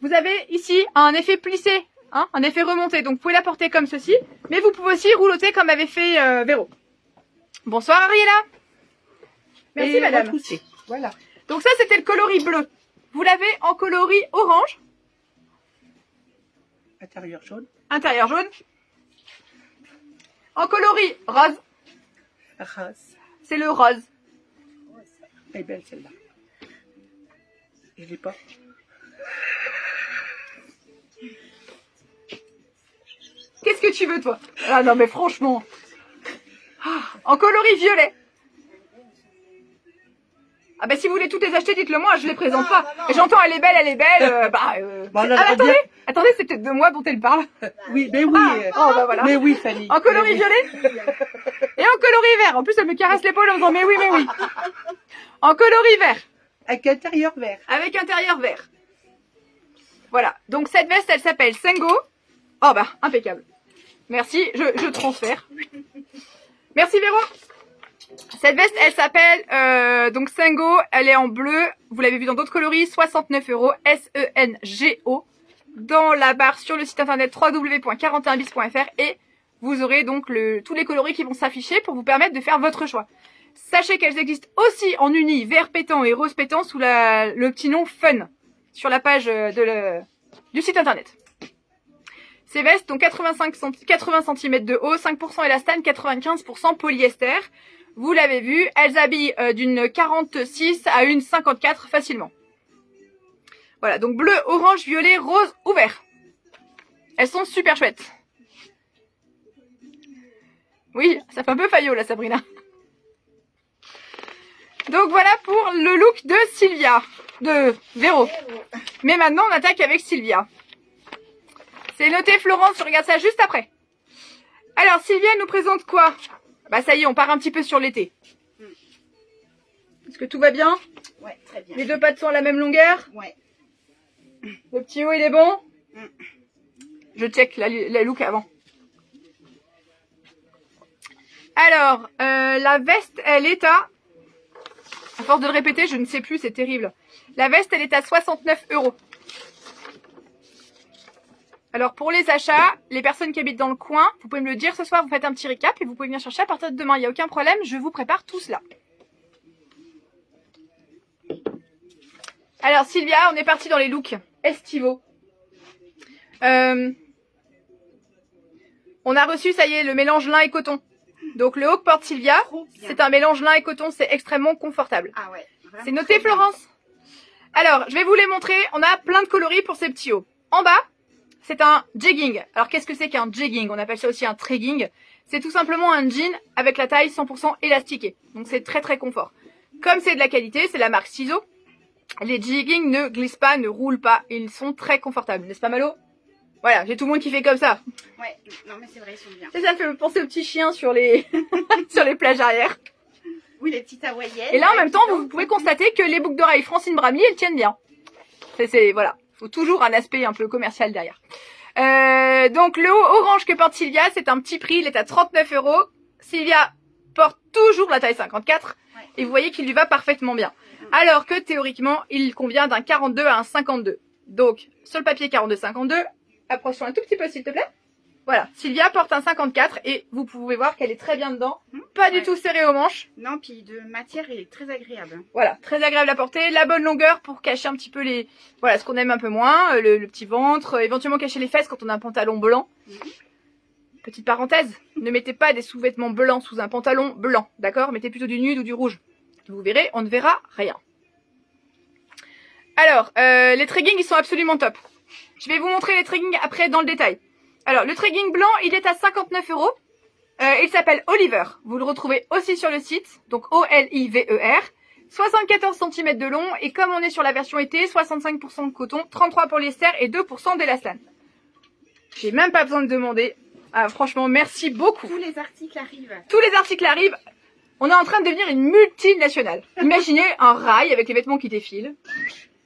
Vous avez ici un effet plissé, hein, un effet remonté. Donc, vous pouvez la porter comme ceci, mais vous pouvez aussi rouloter comme avait fait Véro. Bonsoir, Ariella. Merci, Et madame. retroussé. Voilà. Donc ça, c'était le coloris bleu. Vous l'avez en coloris orange, Intérieur jaune. intérieur jaune. En coloris rose, Rose. c'est le rose. Elle est belle, celle-là. Je l'ai pas. Qu'est-ce que tu veux, toi? Ah non, mais franchement. Ah, en coloris violet. Ah bah si vous voulez toutes les acheter, dites-le moi, je les présente pas. Et j'entends elle est belle, Bon, on a le Ah, droit de attendez, dire- attendez, c'est peut-être de moi dont elle parle. Oui, mais oui. Oh bah voilà. Mais oui, Fanny. En coloris Mais oui. violet et en coloris vert. En plus, elle me caresse l'épaule en disant mais oui, mais oui. En coloris vert Avec intérieur vert. avec intérieur vert. Voilà. Donc cette veste, elle s'appelle Sengo. Oh bah impeccable. Merci. Je transfère. Merci Véro. Cette veste, elle s'appelle donc Sengo. Elle est en bleu. Vous l'avez vu dans d'autres coloris. 69 €. SENGO. Dans la barre sur le site internet www.41bis.fr et vous aurez donc tous les coloris qui vont s'afficher pour vous permettre de faire votre choix. Sachez qu'elles existent aussi en uni, vert pétant et rose pétant sous le petit nom Fun sur la page du site internet. Ces vestes ont 80 cm de haut, 5% élastane, 95% polyester. Vous l'avez vu, elles habillent d'une 46 à une 54 facilement. Voilà, donc bleu, orange, violet, rose ou vert. Elles sont super chouettes. Oui, ça fait un peu faillot là, Sabrina. Donc voilà pour le look de Sylvia, de Véro. Mais maintenant on attaque avec Sylvia. C'est noté Florence, je regarde ça juste après. Alors Sylvia nous présente quoi? Bah ça y est, on part un petit peu sur l'été. Est-ce que tout va bien? Ouais, très bien. Les deux pattes sont à la même longueur? Ouais. Le petit haut il est bon? Je check la look avant. Alors, la veste, elle est à force de le répéter, je ne sais plus, c'est terrible. La veste, elle est à 69 €. Alors, pour les achats, les personnes qui habitent dans le coin, vous pouvez me le dire ce soir, vous faites un petit récap et vous pouvez venir chercher à partir de demain. Il n'y a aucun problème, je vous prépare tout cela. Alors, Sylvia, on est parti dans les looks estivaux. On a reçu, ça y est, le mélange lin et coton. Donc, le haut que porte Sylvia, c'est un mélange lin et coton, c'est extrêmement confortable. Ah ouais. C'est noté, Florence? Alors, je vais vous les montrer. On a plein de coloris pour ces petits hauts. En bas, c'est un jegging. Alors, qu'est-ce que c'est qu'un jegging? On appelle ça aussi un tregging. C'est tout simplement un jean avec la taille 100% élastiquée. Donc, c'est très, très confort. Comme c'est de la qualité, c'est la marque Ciseaux. Les jeggings ne glissent pas, ne roulent pas. Ils sont très confortables. N'est-ce pas, Malo? Voilà, j'ai tout le monde qui fait comme ça. Ouais, non mais c'est vrai, ils sont bien. Ça me fait penser aux petits chiens sur les, sur les plages arrière. Oui, les petites hawaïennes. Et là, en même temps, vous pouvez constater que les boucles d'oreilles Francine Brami, elles tiennent bien. Voilà. Faut toujours un aspect un peu commercial derrière. Donc, le haut orange que porte Sylvia, c'est un petit prix. Il est à 39 €. Sylvia porte toujours la taille 54. Ouais. Et vous voyez qu'il lui va parfaitement bien. Alors que, théoriquement, il convient d'un 42 à un 52. Donc, sur le papier 42-52. Approche-toi un tout petit peu, s'il te plaît. Voilà, Sylvia porte un 54 et vous pouvez voir qu'elle est très bien dedans. Pas du tout serrée aux manches. Non, puis de matière, elle est très agréable. Voilà, très agréable à porter. La bonne longueur pour cacher un petit peu les... Voilà, ce qu'on aime un peu moins. Le petit ventre, éventuellement cacher les fesses quand on a un pantalon blanc. Petite parenthèse, ne mettez pas des sous-vêtements blancs sous un pantalon blanc, d'accord? Mettez plutôt du nude ou du rouge. Vous verrez, on ne verra rien. Alors, les treggings, ils sont absolument top. Je vais vous montrer les treggings après dans le détail. Alors, le tregging blanc, il est à 59 €. Il s'appelle Oliver. Vous le retrouvez aussi sur le site. Donc, O-L-I-V-E-R. 74 cm de long. Et comme on est sur la version été, 65% de coton, 33 polyester et 2% d'élastane. J'ai même pas besoin de demander. Ah, franchement, merci beaucoup. Tous les articles arrivent. Tous les articles arrivent. On est en train de devenir une multinationale. Imaginez un rail avec les vêtements qui défilent.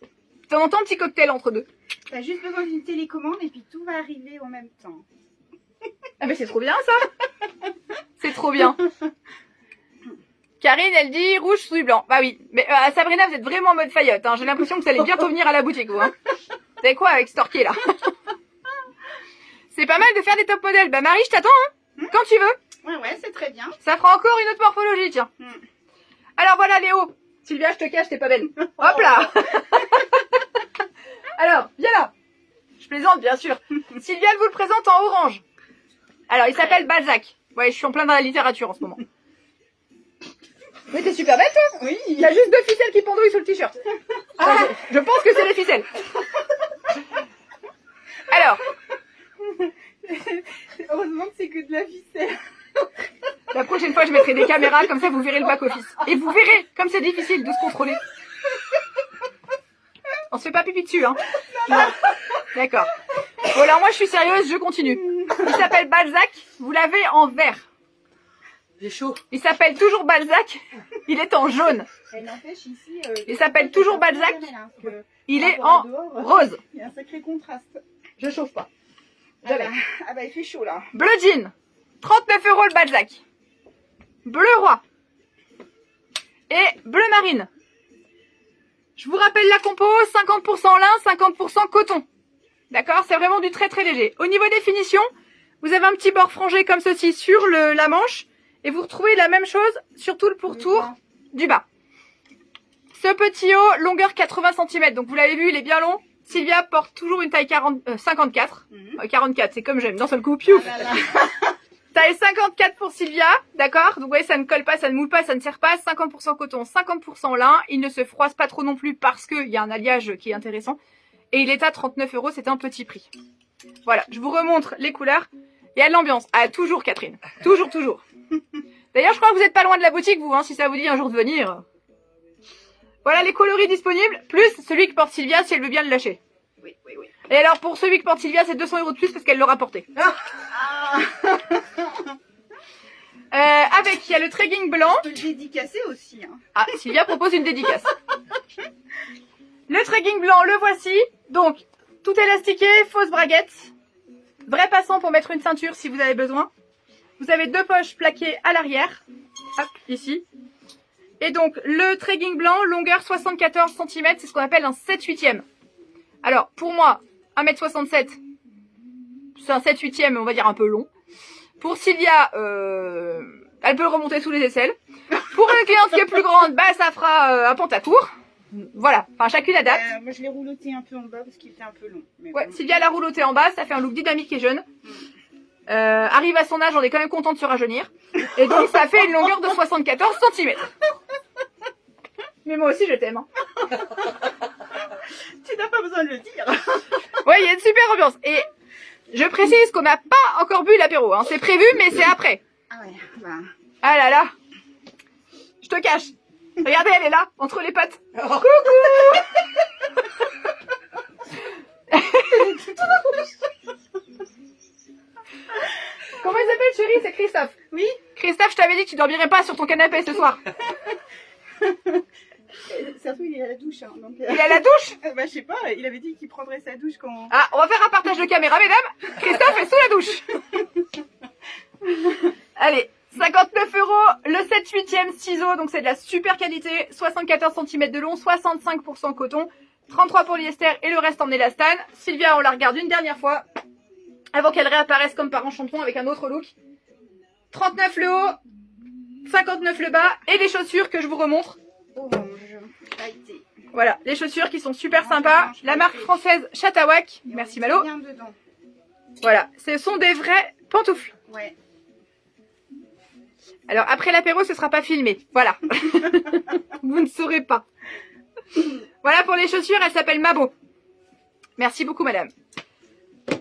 De temps en temps, un petit cocktail entre deux. T'as juste besoin d'une télécommande et puis tout va arriver en même temps. Ah mais c'est trop bien ça. C'est trop bien. Karine, elle dit rouge sous du blanc. Bah oui. Mais Sabrina, vous êtes vraiment en mode faillotte. Hein. J'ai l'impression que vous allez bientôt venir à la boutique, vous. Hein. Vous savez quoi avec ce torqué là? C'est pas mal de faire des top modèles. Bah Marie, je t'attends. Hein. Quand tu veux. Ouais, c'est très bien. Ça fera encore une autre morphologie, tiens. Alors voilà Léo. Sylvia, je te cache, t'es pas belle. Hop là. Alors, viens là. Je plaisante, bien sûr. Sylvia vous le présente en orange. Alors, il s'appelle Balzac. Ouais, je suis en plein dans la littérature en ce moment. Mais t'es super belle, toi. Oui. Il y a juste 2 ficelles qui pendouillent sur le t-shirt. Enfin, je pense que c'est les ficelles. Alors. Heureusement que c'est que de la ficelle. La prochaine fois, je mettrai des caméras, comme ça vous verrez le back-office. Et vous verrez comme c'est difficile de se contrôler. On se fait pas pipi dessus, hein. Non. D'accord. Bon, alors moi, je suis sérieuse, je continue. Il s'appelle Balzac, vous l'avez en vert. J'ai chaud. Il s'appelle toujours Balzac, il est en jaune. Il s'appelle toujours Balzac, il est en rose. Il y a un sacré contraste. Je chauffe pas. Jamais. Ah bah il fait chaud là. Bleu jean, 39 € le Balzac. Bleu roi. Et bleu marine. Je vous rappelle la compo, 50% lin, 50% coton. D'accord? C'est vraiment du très très léger. Au niveau des finitions, vous avez un petit bord frangé comme ceci sur la manche. Et vous retrouvez la même chose sur tout le pourtour du bas. Ce petit haut, longueur 80 cm. Donc vous l'avez vu, il est bien long. Sylvia porte toujours une taille 54. 44, c'est comme j'aime. D'un seul coup, piouf. Taille 54 pour Sylvia, d'accord? Donc vous voyez, ça ne colle pas, ça ne moule pas, ça ne serre pas. 50% coton, 50% lin. Il ne se froisse pas trop non plus parce qu'il y a un alliage qui est intéressant. Et il est à 39 €, c'est un petit prix. Voilà, je vous remontre les couleurs. Il y a de l'ambiance. Ah, toujours Catherine. Toujours, toujours. D'ailleurs, je crois que vous n'êtes pas loin de la boutique, vous, hein, si ça vous dit un jour de venir. Voilà les coloris disponibles, plus celui que porte Sylvia si elle veut bien le lâcher. Oui, oui, oui. Et alors, pour celui que porte Sylvia, c'est 200 € de plus parce qu'elle l'aura porté. Avec, il y a le trekking blanc. On peut le dédicacer aussi. Hein. Ah, Sylvia propose une dédicace. Le trekking blanc, le voici. Donc, tout élastiqué, fausse braguette. Vrai passant pour mettre une ceinture si vous avez besoin. Vous avez 2 poches plaquées à l'arrière. Hop, ici. Et donc, le trekking blanc, longueur 74 cm, c'est ce qu'on appelle un 7/8e. Alors, pour moi, 1m67, c'est un 7/8e, on va dire un peu long. Pour Sylvia, elle peut le remonter sous les aisselles. Pour une cliente qui est plus grande, bah ça fera un pantacourt. Voilà, enfin chacune adapte. Moi je l'ai rouloté un peu en bas parce qu'il était un peu long. Mais Ouais, bon. Sylvia l'a rouloté en bas, ça fait un look dynamique et jeune. Arrive à son âge, on est quand même content de se rajeunir. Et donc ça fait une longueur de 74 cm. Mais moi aussi je t'aime. Hein. Tu n'as pas besoin de le dire. Ouais, il y a une super ambiance. Et je précise qu'on n'a pas encore bu l'apéro. Hein. C'est prévu, mais c'est après. Ah ouais, bah. Ah là là. Je te cache. Regardez, elle est là, entre les pattes. Coucou. Comment il s'appelle, chérie? C'est Christophe. Oui. Christophe, je t'avais dit que tu dormirais pas sur ton canapé ce soir. Surtout il est à la douche. Hein, donc, Il est à la douche? bah je sais pas, il avait dit qu'il prendrait sa douche quand... Ah, on va faire un partage de caméra, mesdames. Christophe est sous la douche. Allez, 59 €, le 7/8e ciseau, donc c'est de la super qualité, 74 cm de long, 65% coton, 33 polyester et le reste en élastane. Sylvia, on la regarde une dernière fois, avant qu'elle réapparaisse comme par enchantement avec un autre look. 39 le haut, 59 le bas, et les chaussures que je vous remontre. Orange, pailleté. Voilà, les chaussures qui sont super sympas. La marque française Chatawak. Merci Malo. Bien dedans. Voilà, ce sont des vrais pantoufles. Ouais. Alors après l'apéro, ce sera pas filmé. Voilà. Vous ne saurez pas. Voilà pour les chaussures, elles s'appellent Mabo. Merci beaucoup madame.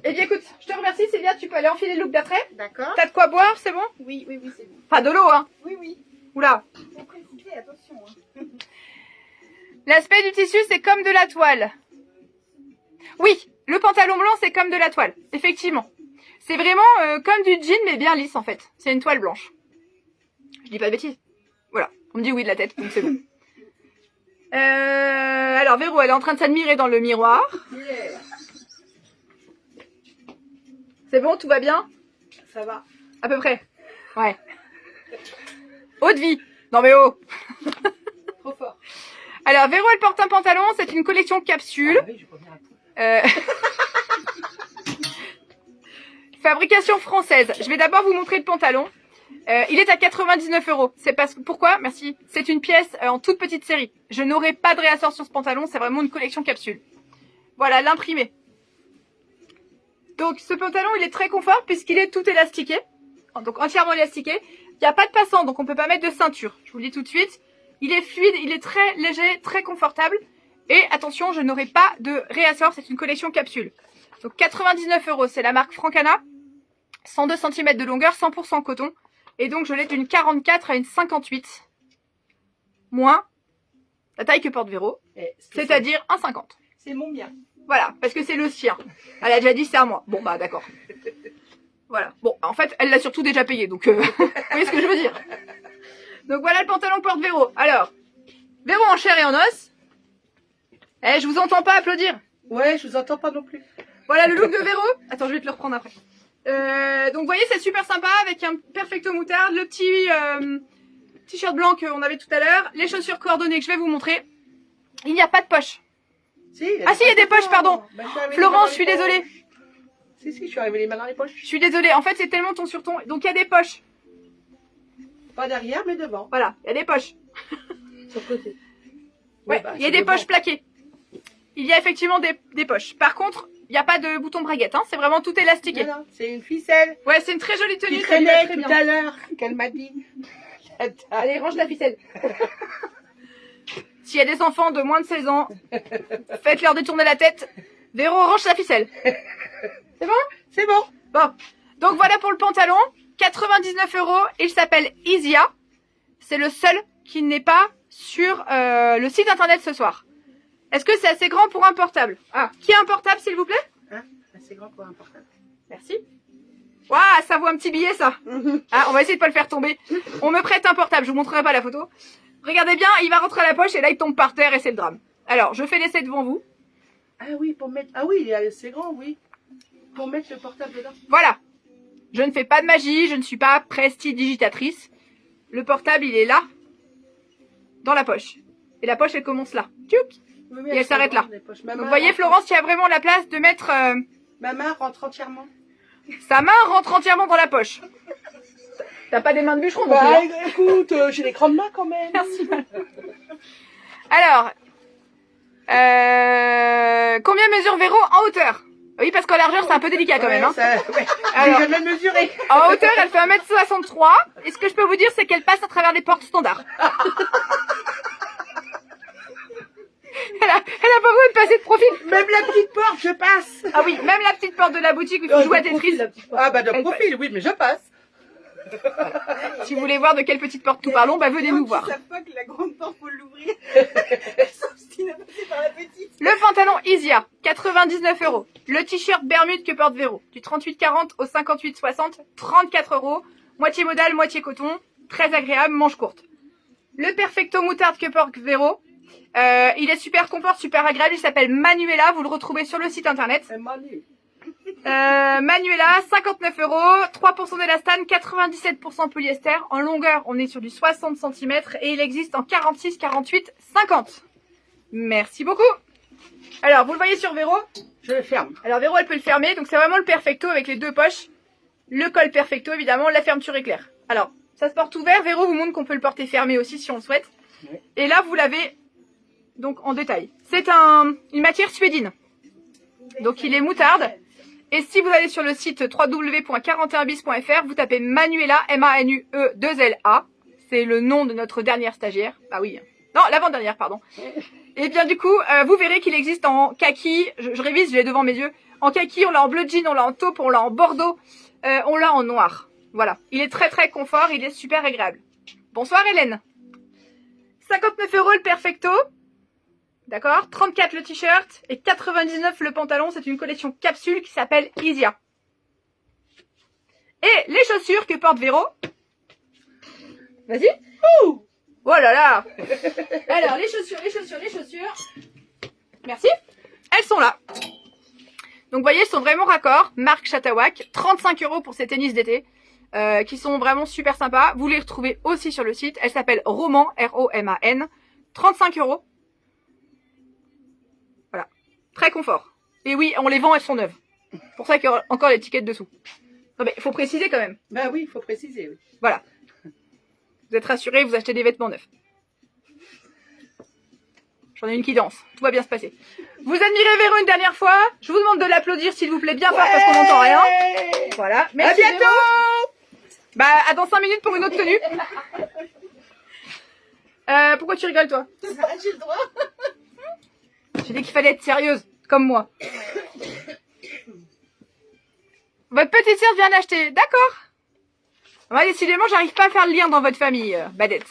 Eh bien écoute, je te remercie Sylvia, tu peux aller enfiler le look d'après. D'accord. T'as de quoi boire, c'est bon? Oui, oui, oui, c'est bon. Enfin de l'eau hein. Oui, oui. Oula. Faut préciser, attention. Hein. L'aspect du tissu, c'est comme de la toile. Oui, le pantalon blanc, c'est comme de la toile. Effectivement. C'est vraiment comme du jean, mais bien lisse en fait. C'est une toile blanche. Je dis pas de bêtises. Voilà. On me dit oui de la tête, donc c'est bon. Alors Véro, elle est en train de s'admirer dans le miroir. Yeah. C'est bon, tout va bien? Ça va. À peu près. Ouais. Eau de vie. Non mais oh. Trop fort. Alors Véro, elle porte un pantalon, c'est une collection capsule. Ah oui, je reviens à tout. Fabrication française. Je vais d'abord vous montrer le pantalon. Il est à 99 €. C'est parce que pourquoi? Merci. C'est une pièce en toute petite série. Je n'aurai pas de réassort sur ce pantalon. C'est vraiment une collection capsule. Voilà l'imprimé. Donc ce pantalon, il est très confort puisqu'il est tout élastiqué, donc entièrement élastiqué. Il n'y a pas de passant, donc on peut pas mettre de ceinture. Je vous le dis tout de suite. Il est fluide, il est très léger, très confortable. Et attention, je n'aurai pas de réassort. C'est une collection capsule. Donc 99 €. C'est la marque Francana. 102 cm de longueur, 100% coton. Et donc, je l'ai d'une 44 à une 58. Moins la taille que porte Véro. C'est-à-dire un 50. C'est mon bien. Voilà, parce que c'est le sien. Elle a déjà dit c'est à moi. Bon, bah d'accord. Voilà. Bon, en fait, elle l'a surtout déjà payé. Donc, vous voyez ce que je veux dire. Donc voilà le pantalon que porte Véro. Alors, Véro en chair et en os. Eh, je vous entends pas applaudir. Ouais, je vous entends pas non plus. Voilà le look de Véro. Attends, je vais te le reprendre après. Donc vous voyez, c'est super sympa avec un perfecto moutarde, le petit t-shirt blanc qu'on avait tout à l'heure, les chaussures coordonnées que je vais vous montrer. Il n'y a pas de poche. Si, Ah si, il y a des poches, pardon. Bah, je Florence, je suis désolée. Si, je suis arrivée les mains dans les poches. Je suis désolée, en fait c'est tellement ton sur ton. Donc il y a des poches. Pas derrière, mais devant. Voilà, il y a des poches. Sur le côté. Ouais, bah, il y a c'est des devant. poches plaquées. Il y a effectivement des poches. Par contre, il n'y a pas de bouton braguette, hein. C'est vraiment tout élastiqué. Non, non, c'est une ficelle Ouais, c'est une très jolie tenue. qui ça lui va traînait très tout bien. à l'heure, qu'elle m'a dit. Allez, range la ficelle. S'il y a des enfants de moins de 16 ans, faites-leur détourner la tête. Véro, range la ficelle. C'est bon? C'est bon. Bon. Donc voilà pour le pantalon. 99 €. Il s'appelle Isia. C'est le seul qui n'est pas sur le site internet ce soir. Est-ce que c'est assez grand pour un portable? Ah, qui a un portable s'il vous plaît? Hein? C'est grand pour un portable. Merci. Waouh, ça vaut un petit billet ça. Ah, on va essayer de pas le faire tomber. On me prête un portable, je vous montrerai pas la photo. Regardez bien, il va rentrer à la poche et là il tombe par terre et c'est le drame. Alors, je fais l'essai devant vous. Ah oui, pour mettre... Ah oui, il est assez grand, oui. Pour mettre le portable dedans. Voilà. Je ne fais pas de magie, je ne suis pas prestidigitatrice. Le portable, il est là, dans la poche. Et la poche, elle commence là. Tchouk. Oui, Et elle s'arrête là. Donc vous voyez, Florence, il y a vraiment la place de mettre... Ma main rentre entièrement. sa main rentre entièrement dans la poche. T'as pas des mains de bûcheron, non Bah plus, hein? écoute, j'ai des grandes mains quand même. Merci. Alors, combien mesure Véro en hauteur? Oui, parce qu'en largeur, c'est un peu délicat quand même. Hein. Ouais. Alors, Je viens de le mesurer. en hauteur, elle fait 1m63. Et ce que je peux vous dire, c'est qu'elle passe à travers les portes standards. Elle a pas besoin de passer de profil. Même la petite porte, je passe. Ah oui, même la petite porte de la boutique où il faut jouer à de Tetris. profil, ah bah de Elle profil, oui, mais je passe. Si vous voulez voir de quelle petite porte nous parlons, bah venez nous voir. Ils savent pas que la grande porte, faut l'ouvrir. Ils s'obstinent à passer par la petite. Le pantalon Isia, 99 €. Le t-shirt Bermude que porte Véro, du 38-40 au 58-60, 34 €. Moitié modal, moitié coton. Très agréable, manche courte. Le Perfecto moutarde que porte Véro. Il est super confort, super agréable. Il s'appelle Manuela. Vous le retrouvez sur le site internet. Manuela, 59 €. 3% d'élastane, 97% polyester. En longueur, on est sur du 60 cm. Et il existe en 46, 48, 50. Merci beaucoup. Alors, vous le voyez sur Véro. Je le ferme. Alors, Véro, elle peut le fermer. Donc, c'est vraiment le Perfecto avec les deux poches. Le col Perfecto, évidemment. La fermeture éclair. Alors, ça se porte ouvert. Véro vous montre qu'on peut le porter fermé aussi si on le souhaite. Oui. Et là, vous l'avez donc en détail. C'est une matière suédine. Donc, il est moutarde. Et si vous allez sur le site www.41bis.fr, vous tapez Manuela, M-A-N-U-E-2-L-A. C'est le nom de notre dernière stagiaire. Ah oui. Non, l'avant-dernière, pardon. Et bien du coup, vous verrez qu'il existe en kaki. Je révise, je l'ai devant mes yeux. En kaki, on l'a en bleu jean, on l'a en taupe, on l'a en bordeaux, on l'a en noir. Voilà. Il est très très confort, il est super agréable. Bonsoir Hélène. 59 € le Perfecto. D'accord, 34 le t-shirt et 99 le pantalon. C'est une collection capsule qui s'appelle Isia. Et les chaussures que porte Véro. Vas-y. Ouh. Oh là là. Alors, les chaussures. Merci. Elles sont là. Donc, vous voyez, elles sont vraiment raccord. Marque Chatawak. 35 € pour ces tennis d'été. Qui sont vraiment super sympas. Vous les retrouvez aussi sur le site. Elles s'appellent Roman. R-O-M-A-N. 35 €. Voilà. Très confort. Et oui, on les vend, elles sont neuves. Pour ça qu'il y a encore l'étiquette dessous. Non mais, faut préciser quand même. Bah oui, il faut préciser, oui. Voilà. Vous êtes rassurés, vous achetez des vêtements neufs. J'en ai une qui danse. Tout va bien se passer. Vous admirez Véro une dernière fois. Je vous demande de l'applaudir s'il vous plaît bien fort parce qu'on n'entend rien. Voilà. Merci À bientôt. Véro. Bah, à dans 5 minutes pour une autre tenue. Pourquoi tu rigoles toi? J'ai le droit. J'ai dit qu'il fallait être sérieuse, comme moi. Votre petite sœur vient d'acheter. D'accord. Ouais, décidément, j'arrive pas à faire le lien dans votre famille, Badette.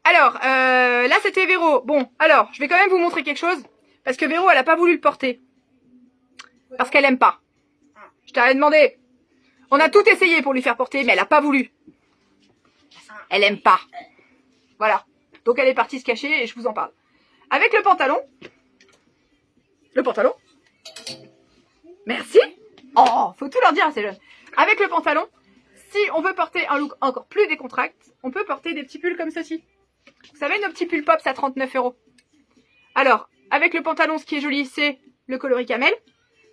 Alors, là, c'était Véro. Bon, alors, je vais quand même vous montrer quelque chose. Parce que Véro, elle a pas voulu le porter. Parce qu'elle aime pas. Je t'avais demandé. On a tout essayé pour lui faire porter, mais elle a pas voulu. Elle aime pas. Voilà. Donc, elle est partie se cacher et je vous en parle. Avec le pantalon. Le pantalon. Merci. Oh, faut tout leur dire à ces jeunes. Avec le pantalon, si on veut porter un look encore plus décontracté, on peut porter des petits pulls comme ceci. Vous savez, nos petits pulls pops à 39 €. Alors, avec le pantalon, ce qui est joli, c'est le coloris camel.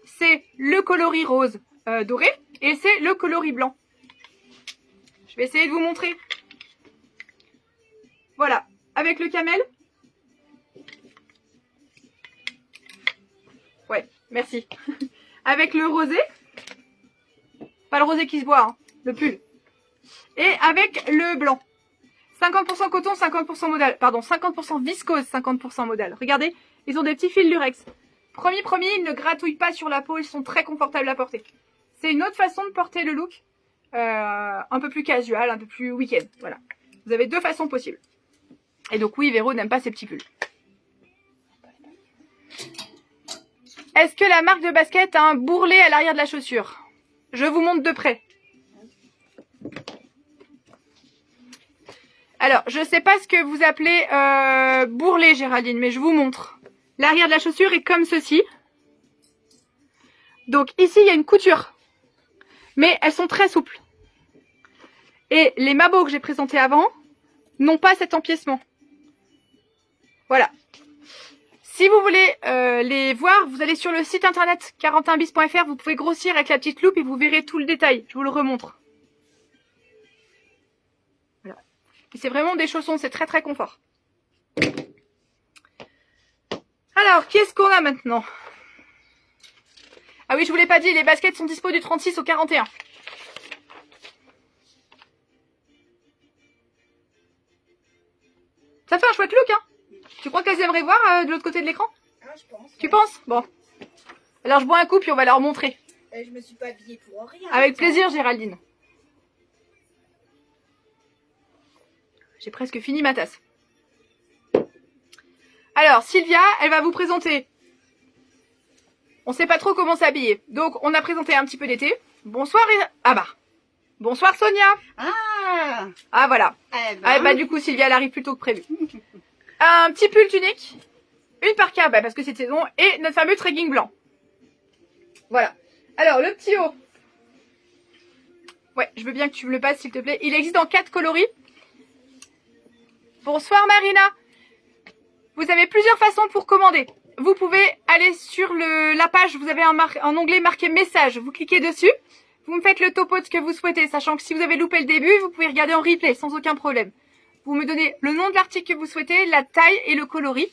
C'est le coloris rose doré. Et c'est le coloris blanc. Je vais essayer de vous montrer. Voilà. Avec le camel. Ouais, merci. Avec le rosé. Pas le rosé qui se boit, hein, le pull. Et avec le blanc. 50% coton, 50% modal. Pardon, 50% viscose, 50% modal. Regardez, ils ont des petits fils lurex. Promis, ils ne gratouillent pas sur la peau, ils sont très confortables à porter. C'est une autre façon de porter le look, un peu plus casual, un peu plus week-end, voilà. Vous avez deux façons possibles. Et donc oui, Véro n'aime pas ces petits pulls. Est-ce que la marque de basket a un bourrelet à l'arrière de la chaussure? Je vous montre de près. Alors, je sais pas ce que vous appelez bourrelet, Géraldine, mais je vous montre. L'arrière de la chaussure est comme ceci. Donc ici, il y a une couture. Mais elles sont très souples. Et les mabots que j'ai présentés avant n'ont pas cet empiècement. Voilà. Si vous voulez les voir, vous allez sur le site internet 41bis.fr, vous pouvez grossir avec la petite loupe et vous verrez tout le détail. Je vous le remontre. Voilà. Et c'est vraiment des chaussons, c'est très très confort. Alors, qu'est-ce qu'on a maintenant? Ah oui, je vous l'ai pas dit, les baskets sont dispo du 36 au 41. Ça fait un chouette look, hein? Tu crois qu'elles aimeraient voir de l'autre côté de l'écran? Ah, je pense. Tu penses? Bon. Alors je bois un coup puis on va leur montrer. Je me suis pas habillée pour rien. Avec plaisir, Géraldine. J'ai presque fini ma tasse. Alors, Sylvia, elle va vous présenter. On sait pas trop comment s'habiller. Donc, on a présenté un petit peu d'été. Bonsoir. Ah bah. Bonsoir, Sonia. Ah, Ah, voilà. eh ben. Ah, bah, du coup, Sylvia, elle arrive plus tôt que prévu. Un petit pull tunique. Une parka, bah, parce que c'est saison. Et notre fameux trekking blanc. Voilà. Alors, le petit haut. Ouais, je veux bien que tu me le passes, s'il te plaît. Il existe en 4 coloris. Bonsoir, Marina. Vous avez plusieurs façons pour commander. Vous pouvez aller sur la page, vous avez un onglet marqué message. Vous cliquez dessus. Vous me faites le topo de ce que vous souhaitez, sachant que si vous avez loupé le début, vous pouvez regarder en replay sans aucun problème. Vous me donnez le nom de l'article que vous souhaitez, la taille et le coloris.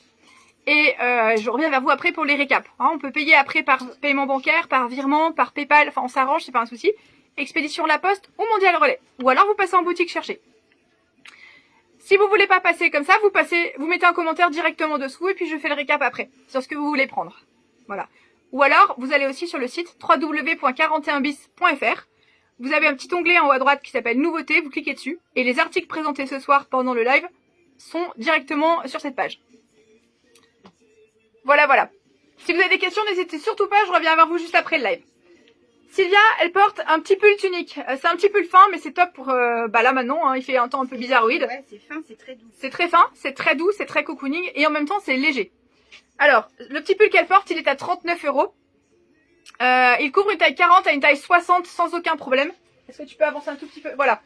Et je reviens vers vous après pour les récaps. Hein, on peut payer après par paiement bancaire, par virement, par PayPal. Enfin, on s'arrange, c'est pas un souci. Expédition La Poste ou Mondial Relais. Ou alors vous passez en boutique chercher. Si vous voulez pas passer comme ça, vous mettez un commentaire directement dessous et puis je fais le récap après sur ce que vous voulez prendre. Voilà. Ou alors, vous allez aussi sur le site www.41bis.fr. Vous avez un petit onglet en haut à droite qui s'appelle Nouveautés, vous cliquez dessus et les articles présentés ce soir pendant le live sont directement sur cette page. Voilà, voilà. Si vous avez des questions, n'hésitez surtout pas, je reviens vers vous juste après le live. Sylvia, elle porte un petit pull tunique. C'est un petit pull fin, mais c'est top pour... là maintenant, hein, il fait un temps un peu bizarroïde. Ouais, c'est fin, c'est très doux. C'est très fin, c'est très doux, c'est très cocooning et en même temps c'est léger. Alors, le petit pull qu'elle porte, il est à 39 €. Il couvre une taille 40 à une taille 60 sans aucun problème. Est-ce que tu peux avancer un tout petit peu? Voilà.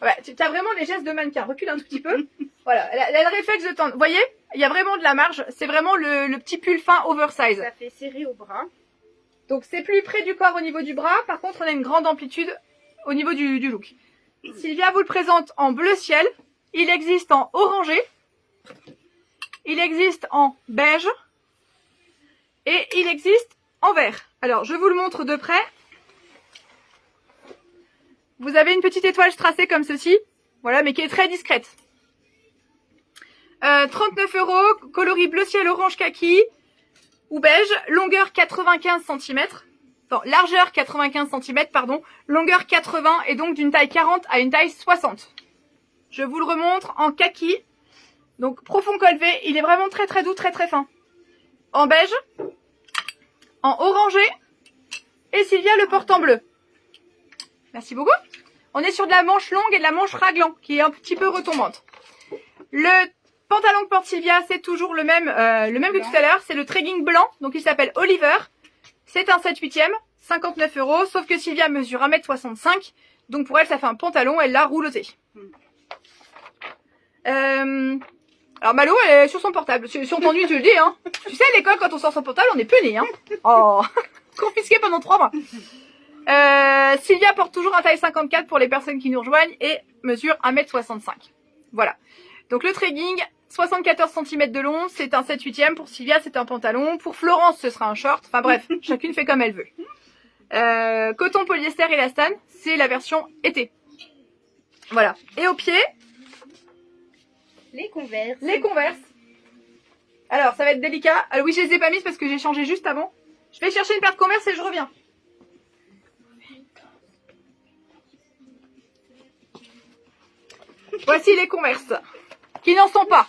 Ouais, tu as vraiment les gestes de mannequin. Recule un tout petit peu. Voilà, elle a le réflexe de tendre. Vous voyez, il y a vraiment de la marge. C'est vraiment le petit pull fin oversize. Ça fait serrer au bras. Donc c'est plus près du corps au niveau du bras. Par contre, on a une grande amplitude au niveau du look. Sylvia vous le présente en bleu ciel. Il existe en orangé. Il existe en beige. Et il existe en vert. Alors, je vous le montre de près. Vous avez une petite étoile tracée comme ceci. Voilà, mais qui est très discrète. 39 €, coloris bleu ciel orange kaki ou beige, longueur 95 cm. Non, largeur 95 cm, pardon. Longueur 80 et donc d'une taille 40 à une taille 60. Je vous le remontre en kaki. Donc profond col V, il est vraiment très très doux, très très fin. En beige, en orangé et Sylvia le porte en bleu. Merci beaucoup. On est sur de la manche longue et de la manche raglan qui est un petit peu retombante. Le pantalon que porte Sylvia, c'est toujours le même que tout à l'heure. C'est le trekking blanc, donc il s'appelle Oliver. C'est un 7/8e, 59 €, sauf que Sylvia mesure 1m65. Donc pour elle, ça fait un pantalon, elle l'a rouloté. Alors Malo, elle est sur son portable. Si on t'ennuie, tu le dis, hein. Tu sais, à l'école, quand on sort son portable, on est puni, hein. Oh, confisqué pendant 3 mois. Sylvia porte toujours un taille 54 pour les personnes qui nous rejoignent et mesure 1m65. Voilà. Donc le trekking, 74 cm de long, c'est un 7/8e. Pour Sylvia, c'est un pantalon. Pour Florence, ce sera un short. Enfin bref, chacune fait comme elle veut. Coton, polyester, élastane, c'est la version été. Voilà. Et au pied, Les Converse. les Converse. Alors, ça va être délicat. Alors oui, je les ai pas mises parce que j'ai changé juste avant. Je vais chercher une paire de Converse et je reviens. Voici les Converse. Qui n'en sont pas.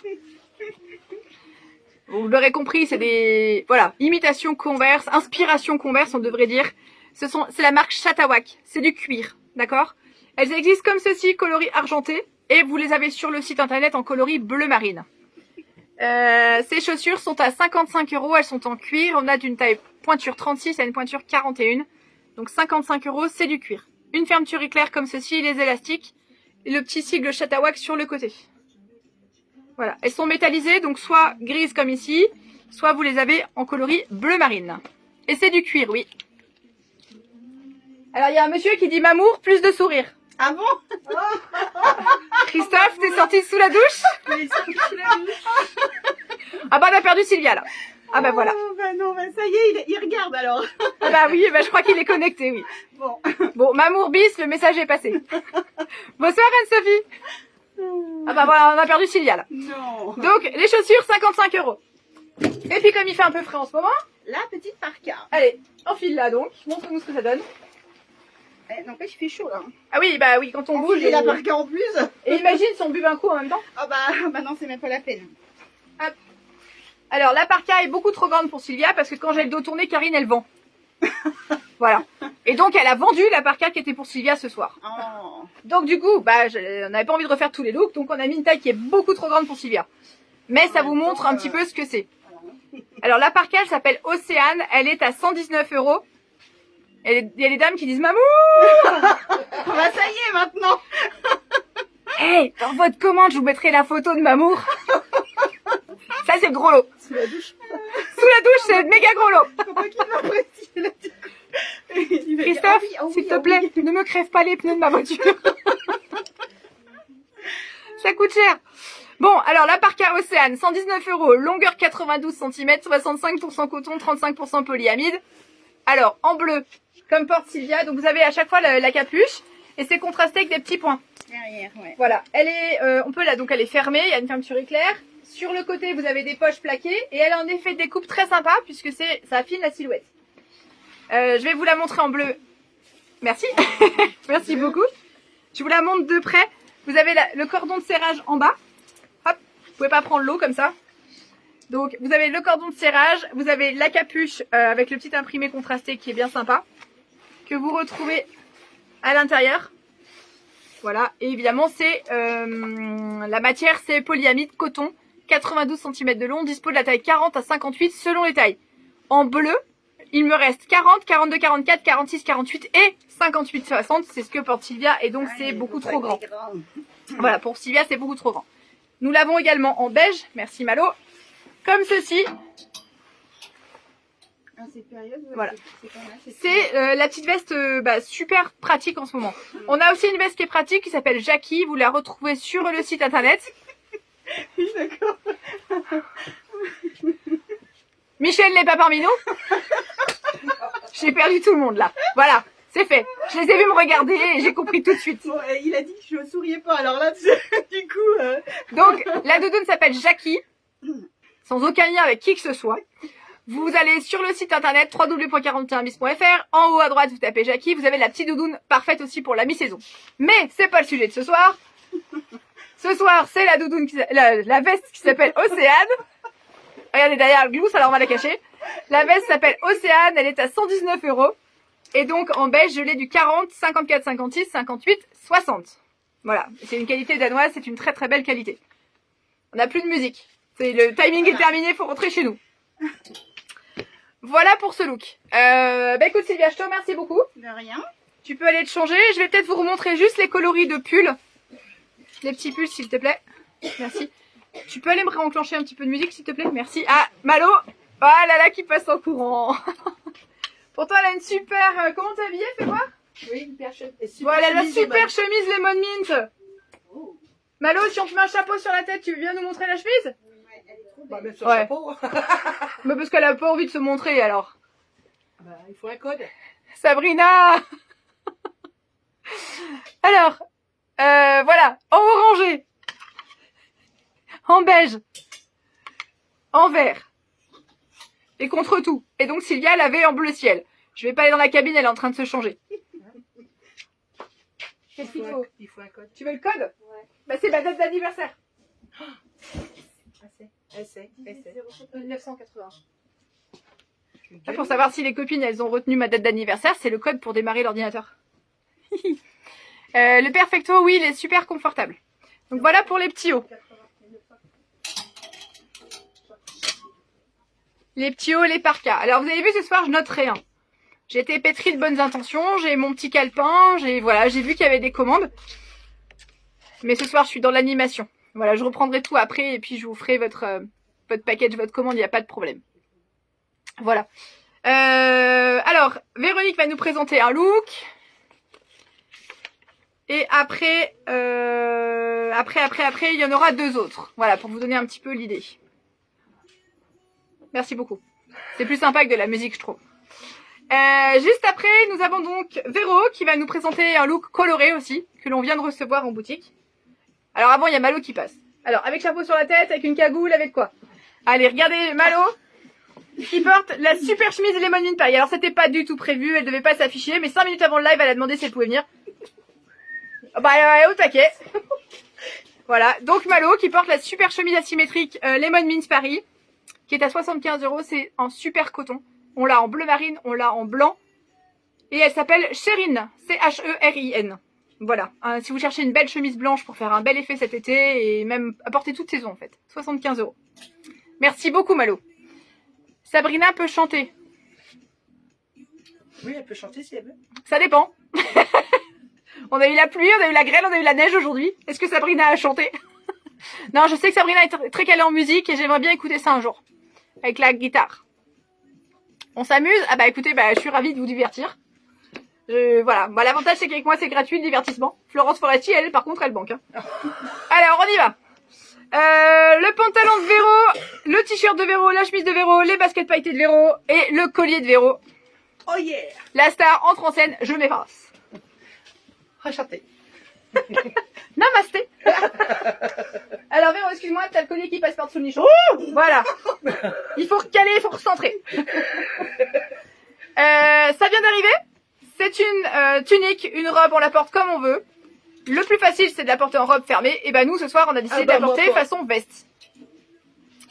Vous l'aurez compris, c'est des... Voilà, imitation Converse, inspiration Converse, on devrait dire. C'est la marque Chatawak. C'est du cuir, d'accord? Elles existent comme ceci, coloris argenté. Et vous les avez sur le site internet en coloris bleu marine. Ces chaussures sont à 55 €. Elles sont en cuir. On a d'une taille pointure 36 à une pointure 41. Donc 55 €, c'est du cuir. Une fermeture éclair comme ceci, les élastiques. Et le petit sigle Chatawak sur le côté. Voilà. Elles sont métallisées, donc soit grises comme ici, soit vous les avez en coloris bleu marine. Et c'est du cuir, oui. Alors il y a un monsieur qui dit Mamour, plus de sourire. Ah bon? Christophe, t'es sorti sous la douche? Il est sorti sous la douche. Ah bah on a perdu Sylvia là. Ah bah voilà. Oh, bah non, bah ça y est, il regarde alors. Ah bah oui, bah je crois qu'il est connecté, oui. Bon. Bon, Mamour bis, le message est passé. Bonsoir Anne-Sophie. Ah bah voilà, on a perdu Sylvia là. Non. Donc les chaussures 55 €. Et puis comme il fait un peu frais en ce moment, La petite parka. allez, enfile là donc, montre-nous ce que ça donne. N'empêche, il fait chaud là. Ah oui, bah oui, quand on bouge. Et la parka en plus. Et imagine si on buvait un coup en même temps. Ah bah non, c'est même pas la peine. Alors la parka est beaucoup trop grande pour Sylvia parce que quand j'ai le dos tourné, Karine elle vend. Voilà. Et donc elle a vendu la parka qui était pour Sylvia ce soir. Oh. Donc du coup, bah on n'avait pas envie de refaire tous les looks, donc on a mis une taille qui est beaucoup trop grande pour Sylvia. Mais ça vous montre un petit peu ce que c'est. Alors la parka elle s'appelle Océane, elle est à 119 €. Et il y a des dames qui disent Mamour. Bah ça y est maintenant. Hey, dans votre commande, je vous mettrai la photo de Mamour. Ça c'est le gros lot. Sous la douche. Sous la douche, c'est le méga gros lot. Faut pas qu'il m'apprécie là. Il va dire, Christophe, ah oui, ah oui, s'il te ah plaît, oui. ne me crève pas les pneus de ma voiture. Ça coûte cher. Bon, alors la parka Océane, 119 €, longueur 92 cm, 65% coton, 35% polyamide. Alors, en bleu, comme porte Sylvia, donc vous avez à chaque fois la capuche, et c'est contrasté avec des petits points. Derrière, ouais. Voilà, elle est, on peut donc elle est fermée, il y a une fermeture éclair. Sur le côté, vous avez des poches plaquées, et elle a un effet de découpe très sympa, puisque ça affine la silhouette. Je vais vous la montrer en bleu. Merci. Merci beaucoup. Je vous la montre de près. Vous avez le cordon de serrage en bas. Hop, vous pouvez pas prendre l'eau comme ça. Donc, vous avez le cordon de serrage, vous avez la capuche avec le petit imprimé contrasté qui est bien sympa, que vous retrouvez à l'intérieur. Voilà, et évidemment, c'est la matière, c'est polyamide coton, 92 cm de long, dispo de la taille 40 à 58 selon les tailles. En bleu, il me reste 40, 42, 44, 46, 48 et 58, 60. C'est ce que porte Sylvia et donc c'est beaucoup trop grand. Voilà, pour Sylvia, c'est beaucoup trop grand. Nous l'avons également en beige, merci Malo, comme ceci. Ah, c'est période, ouais, Voilà. c'est pas mal, C'est la petite veste super pratique en ce moment. On a aussi une veste qui est pratique qui s'appelle Jackie. Vous la retrouvez sur le site internet. Oui, d'accord. Michel n'est pas parmi nous. J'ai perdu tout le monde là. Voilà, c'est fait. Je les ai vus me regarder et j'ai compris tout de suite. Bon, il a dit que je souriais pas, alors là, du coup... Donc, la doudoune s'appelle Jackie, sans aucun lien avec qui que ce soit. Vous allez sur le site internet www.41bis.fr. En haut à droite, vous tapez Jackie. Vous avez la petite doudoune parfaite aussi pour la mi-saison. Mais c'est pas le sujet de ce soir. Ce soir, c'est la doudoune, la veste qui s'appelle Océane. Regardez derrière, le glousse, alors on va la cacher. La veste s'appelle Océane, elle est à 119 €. Et donc, en beige, je l'ai du 40, 54, 56, 58, 60. Voilà. C'est une qualité danoise, c'est une très très belle qualité. On n'a plus de musique. Le timing est terminé, faut rentrer chez nous. Voilà pour ce look. Bah écoute Sylvia, je te remercie beaucoup. De rien. Tu peux aller te changer. Je vais peut-être vous remontrer juste les coloris de pulls. Les petits pulls, s'il te plaît. Merci. Tu peux aller me réenclencher un petit peu de musique, s'il te plaît. Merci. Ah, Malo. Oh là là, qui passe en courant. Pourtant, elle a une super... comment t'es habillée, fais voir. Oui, hyper chouette. Voilà, la super chemise Lemon Mint. Oh. Malo, si on te met un chapeau sur la tête, tu viens nous montrer la chemise? Ouais, elle est trop Bah, belle. même sur le Ouais. chapeau. Mais parce qu'elle a pas envie de se montrer, alors. Bah, il faut un code. Sabrina. Alors, voilà, en orangé, en beige, en vert. Et contre tout. Et donc Sylvia l'avait en bleu ciel. Je vais pas aller dans la cabine, elle est en train de se changer. Qu'est-ce qu'il faut? Il faut un code. Tu veux le code? Ouais. Bah c'est ma date d'anniversaire. Essaye. 1980. Ah, pour savoir si les copines elles ont retenu ma date d'anniversaire, c'est le code pour démarrer l'ordinateur. Le Perfecto, oui, il est super confortable. Donc voilà pour les petits hauts. Les petits hauts, les parkas. Alors vous avez vu ce soir, je note rien. J'ai été pétrie de bonnes intentions, j'ai mon petit calepin, j'ai vu qu'il y avait des commandes. Mais ce soir, je suis dans l'animation. Voilà, je reprendrai tout après et puis je vous ferai votre package, votre commande, il n'y a pas de problème. Voilà. Alors, Véronique va nous présenter un look. Et après, il y en aura 2 autres. Voilà, pour vous donner un petit peu l'idée. Merci beaucoup. C'est plus sympa que de la musique, je trouve. Juste après, nous avons donc Véro qui va nous présenter un look coloré aussi, que l'on vient de recevoir en boutique. Alors avant, il y a Malo qui passe. Alors, avec chapeau sur la tête, avec une cagoule, avec quoi? Allez, regardez Malo qui porte la super chemise Lemon Mint Paris. Alors, c'était pas du tout prévu, elle devait pas s'afficher, mais 5 minutes avant le live, elle a demandé si elle pouvait venir. Bah, elle est au taquet. Voilà, donc Malo qui porte la super chemise asymétrique Lemon Mint Paris, qui est à 75 €, c'est en super coton. On l'a en bleu marine, on l'a en blanc. Et elle s'appelle Cherin, C-H-E-R-I-N. Voilà, si vous cherchez une belle chemise blanche pour faire un bel effet cet été, et même apporter toute saison en fait. 75 €. Merci beaucoup Malo. Sabrina peut chanter. Oui, elle peut chanter si elle veut. Ça dépend. On a eu la pluie, on a eu la grêle, on a eu la neige aujourd'hui. Est-ce que Sabrina a chanté? Non, je sais que Sabrina est très calée en musique et j'aimerais bien écouter ça un jour. Avec la guitare. On s'amuse? Ah bah écoutez, je suis ravie de vous divertir. Voilà. Bah, l'avantage c'est qu'avec moi c'est gratuit le divertissement. Florence Foresti, elle par contre elle banque. Hein. Alors on y va. Le pantalon de Véro, le t-shirt de Véro, la chemise de Véro, les baskets pailletées de Véro et le collier de Véro. Oh yeah! La star entre en scène, je m'efface. Rechanter. Namasté. Alors Véro, excuse-moi, t'as le collier qui passe par-dessous le nichon. Voilà. Il faut recaler, il faut recentrer. Ça vient d'arriver. C'est une tunique, une robe, on la porte comme on veut. Le plus facile, c'est de la porter en robe fermée. Et nous, ce soir, on a décidé de la porter façon veste.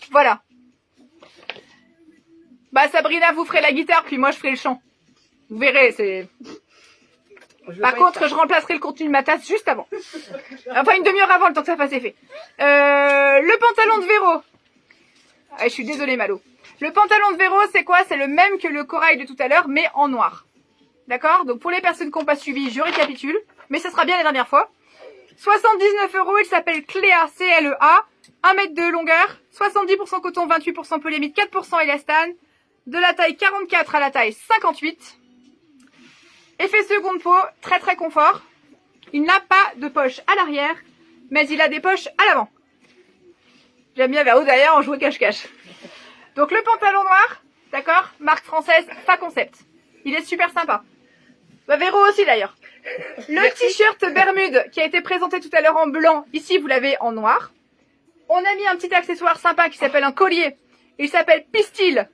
Voilà. Sabrina, vous ferez la guitare, puis moi, je ferai le chant. Vous verrez, c'est... Par contre, je remplacerai le contenu de ma tasse juste avant. Enfin, une demi-heure avant, le temps que ça fasse effet. Le pantalon de Véro. Ah, je suis désolée, Malo. Le pantalon de Véro, c'est quoi? C'est le même que le corail de tout à l'heure, mais en noir. D'accord? Donc, pour les personnes qui n'ont pas suivi, je récapitule. Mais ce sera bien la dernière fois. 79 €, il s'appelle Cléa, C-L-E-A. 1 mètre de longueur. 70% coton, 28% polyamide, 4% élastane. De la taille 44 à la taille 58. Effet seconde peau, très très confort. Il n'a pas de poche à l'arrière, mais il a des poches à l'avant. J'aime bien vers haut derrière en jouant cache-cache. Donc le pantalon noir, d'accord, marque française, Fa Concept. Il est super sympa. Véro aussi d'ailleurs. Le t-shirt Bermude qui a été présenté tout à l'heure en blanc, ici vous l'avez en noir. On a mis un petit accessoire sympa qui s'appelle un collier. Il s'appelle Pistil.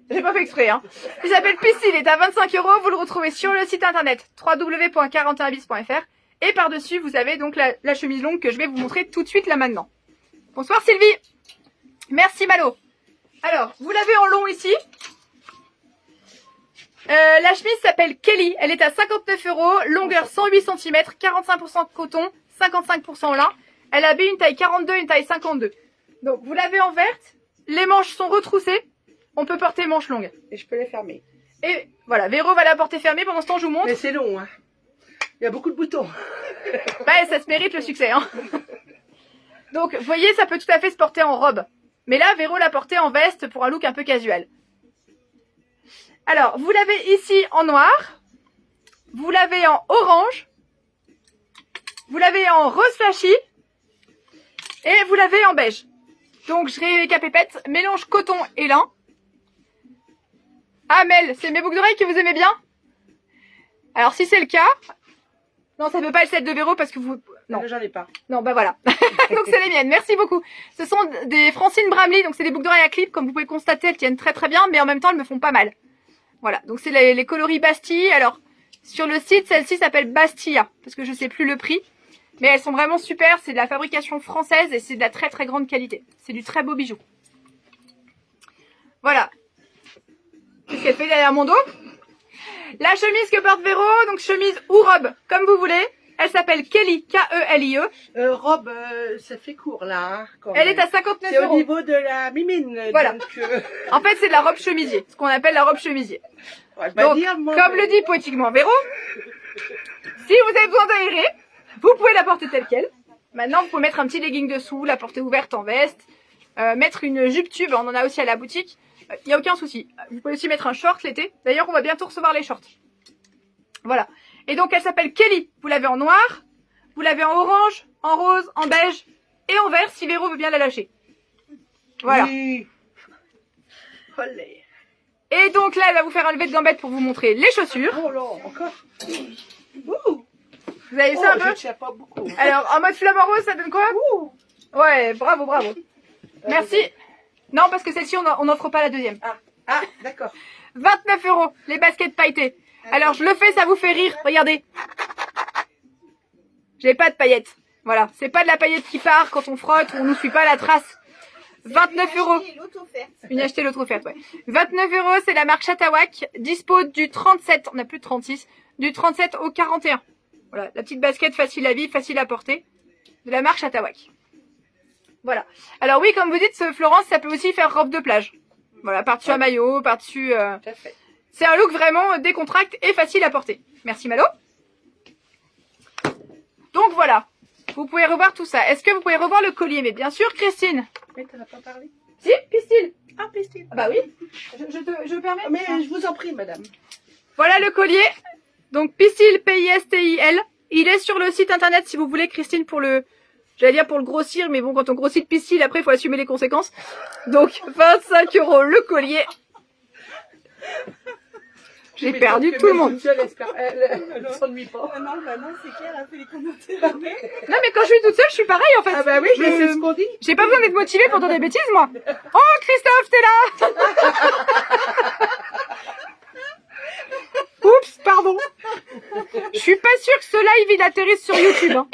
J'ai pas fait exprès, hein. Il s'appelle Pistil, il est à 25 €. Vous le retrouvez sur le site internet www.41bis.fr. Et par-dessus, vous avez donc la chemise longue que je vais vous montrer tout de suite là maintenant. Bonsoir Sylvie. Merci Malo. Alors, vous l'avez en long ici. La chemise s'appelle Kelly. Elle est à 59 €. Longueur 108 cm. 45% coton. 55% lin. Elle a bien une taille 42 et une taille 52. Donc, vous l'avez en verte. Les manches sont retroussées. On peut porter manches longues. Et je peux les fermer. Et voilà, Véro va la porter fermée. Pendant ce temps, je vous montre. Mais c'est long, hein. Il y a beaucoup de boutons. Ça se mérite le succès, hein. Donc, vous voyez, ça peut tout à fait se porter en robe. Mais là, Véro l'a porté en veste pour un look un peu casual. Alors, vous l'avez ici en noir. Vous l'avez en orange. Vous l'avez en rose flashy. Et vous l'avez en beige. Donc, je récapépète. Mélange coton et lin. Ah, Mel, c'est mes boucles d'oreilles que vous aimez bien? Alors, si c'est le cas... Non, ça peut pas être celle de Véro parce que vous... Non. J'en ai pas. Non, bah voilà. Donc c'est les miennes. Merci beaucoup. Ce sont des Francine Bramley, donc c'est des boucles d'oreilles à clip. Comme vous pouvez constater, elles tiennent très très bien, mais en même temps, elles me font pas mal. Voilà. Donc c'est les coloris Bastille. Alors sur le site, celle-ci s'appelle Bastilla, parce que je sais plus le prix. Mais elles sont vraiment super. C'est de la fabrication française et c'est de la très très grande qualité. C'est du très beau bijou. Voilà. Qu'est-ce qu'elle fait derrière mon dos? La chemise que porte Véro, donc chemise ou robe, comme vous voulez. Elle s'appelle Kelly, K-E-L-I-E. Robe, ça fait court là. Hein, quand Elle même. est à 59 C'est au euros. niveau de la mimine. Voilà. Donc, En fait, c'est de la robe chemisier, ce qu'on appelle la robe chemisier. on va pas Donc, dire, moi, comme mais- le dit poétiquement Véro, si vous avez besoin d'aérer, vous pouvez la porter telle qu'elle. Maintenant, vous pouvez mettre un petit legging dessous, la porter ouverte en veste, mettre une jupe tube, on en a aussi à la boutique. Il n'y a aucun souci. Vous pouvez aussi mettre un short l'été. D'ailleurs, on va bientôt recevoir les shorts. Voilà. Et donc, elle s'appelle Kelly. Vous l'avez en noir, vous l'avez en orange, en rose, en beige et en vert si Véro veut bien la lâcher. Voilà. Oui. Olé. Et donc là, elle va vous faire un lever de gambette pour vous montrer les chaussures. Oh là, encore. Ouh. Vous avez ça un Oh, peu? je tiens pas beaucoup. Alors, en mode flamant rose, ça donne quoi? Ouh. Ouais, bravo, bravo. Merci. Non, parce que celle-ci, on n'offre pas la deuxième. Ah, d'accord. 29 euros, les baskets pailletées. Alors, je le fais, ça vous fait rire. Regardez. J'ai pas de paillettes. Voilà. C'est pas de la paillette qui part quand on frotte ou on nous suit pas la trace. 29 euros. L'autre offerte. Une achetée, l'autre offerte, ouais. 29 euros, c'est la marque Chatawak. Dispo du 37, on n'a plus de 36, du 37 au 41. Voilà, la petite basket facile à vivre, facile à porter. De la marque Chatawak. Voilà. Alors oui, comme vous dites, Florence, ça peut aussi faire robe de plage. Voilà, par-dessus un maillot, par-dessus... Tout à fait. C'est un look vraiment décontracté et facile à porter. Merci Malo. Donc voilà. Vous pouvez revoir tout ça. Est-ce que vous pouvez revoir le collier? Mais bien sûr, Christine. Mais t'en as pas parlé. Si, Pistil. Ah, Christine. Ah bah oui. Je permets. Mais je vous en prie, madame. Voilà le collier. Donc Pistil, P-I-S-T-I-L. Il est sur le site internet si vous voulez, Christine, pour le... J'allais dire pour le grossir, mais bon, quand on grossit de Pistil, après, il faut assumer les conséquences. Donc, 25 euros le collier. J'ai perdu tout le monde. Elle s'ennuie pas. Ah non, bah non, c'est clair, elle a fait les commentaires. Non, mais quand je suis toute seule, je suis pareil, en fait. Ah bah oui, mais c'est ce qu'on dit. J'ai pas besoin d'être motivée pour dire des bêtises, moi. Oh, Christophe, t'es là. Oups, pardon. Je suis pas sûre que ce live, il atterrisse sur YouTube. Hein.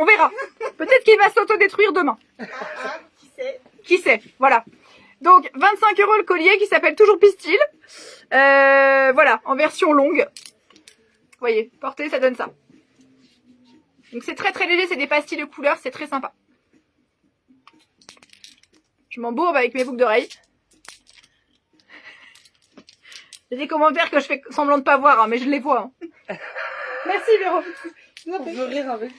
On verra. Peut-être qu'il va s'autodétruire demain. Qui sait? Qui sait? Voilà. Donc, 25 euros le collier qui s'appelle toujours Pistil. Voilà, en version longue. Vous voyez, porter, ça donne ça. Donc, c'est très très léger, c'est des pastilles de couleurs, c'est très sympa. Je m'embourbe avec mes boucles d'oreilles. Il y a des commentaires que je fais semblant de pas voir, hein, mais je les vois. Hein. Merci Véro. On veut rire avec.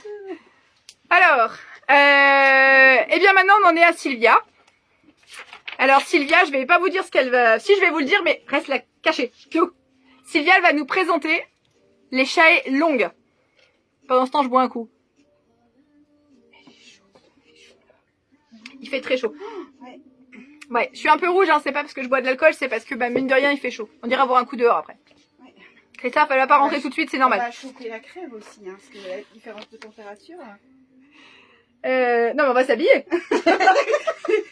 Alors, eh bien maintenant on en est à Sylvia. Alors Sylvia, je vais pas vous dire ce qu'elle va... Si, je vais vous le dire, mais reste là, caché. Sylvia, elle va nous présenter les chahais longues. Pendant ce temps, je bois un coup. Il fait très chaud. Ouais, je suis un peu rouge, hein, c'est pas parce que je bois de l'alcool, c'est parce que, bah, mine de rien, il fait chaud. On dirait avoir un coup dehors après. Ouais. Christophe, elle va pas rentrer tout de suite, c'est On normal. va chauffer la crème aussi, hein, parce que la différence de température. Non, mais on va s'habiller.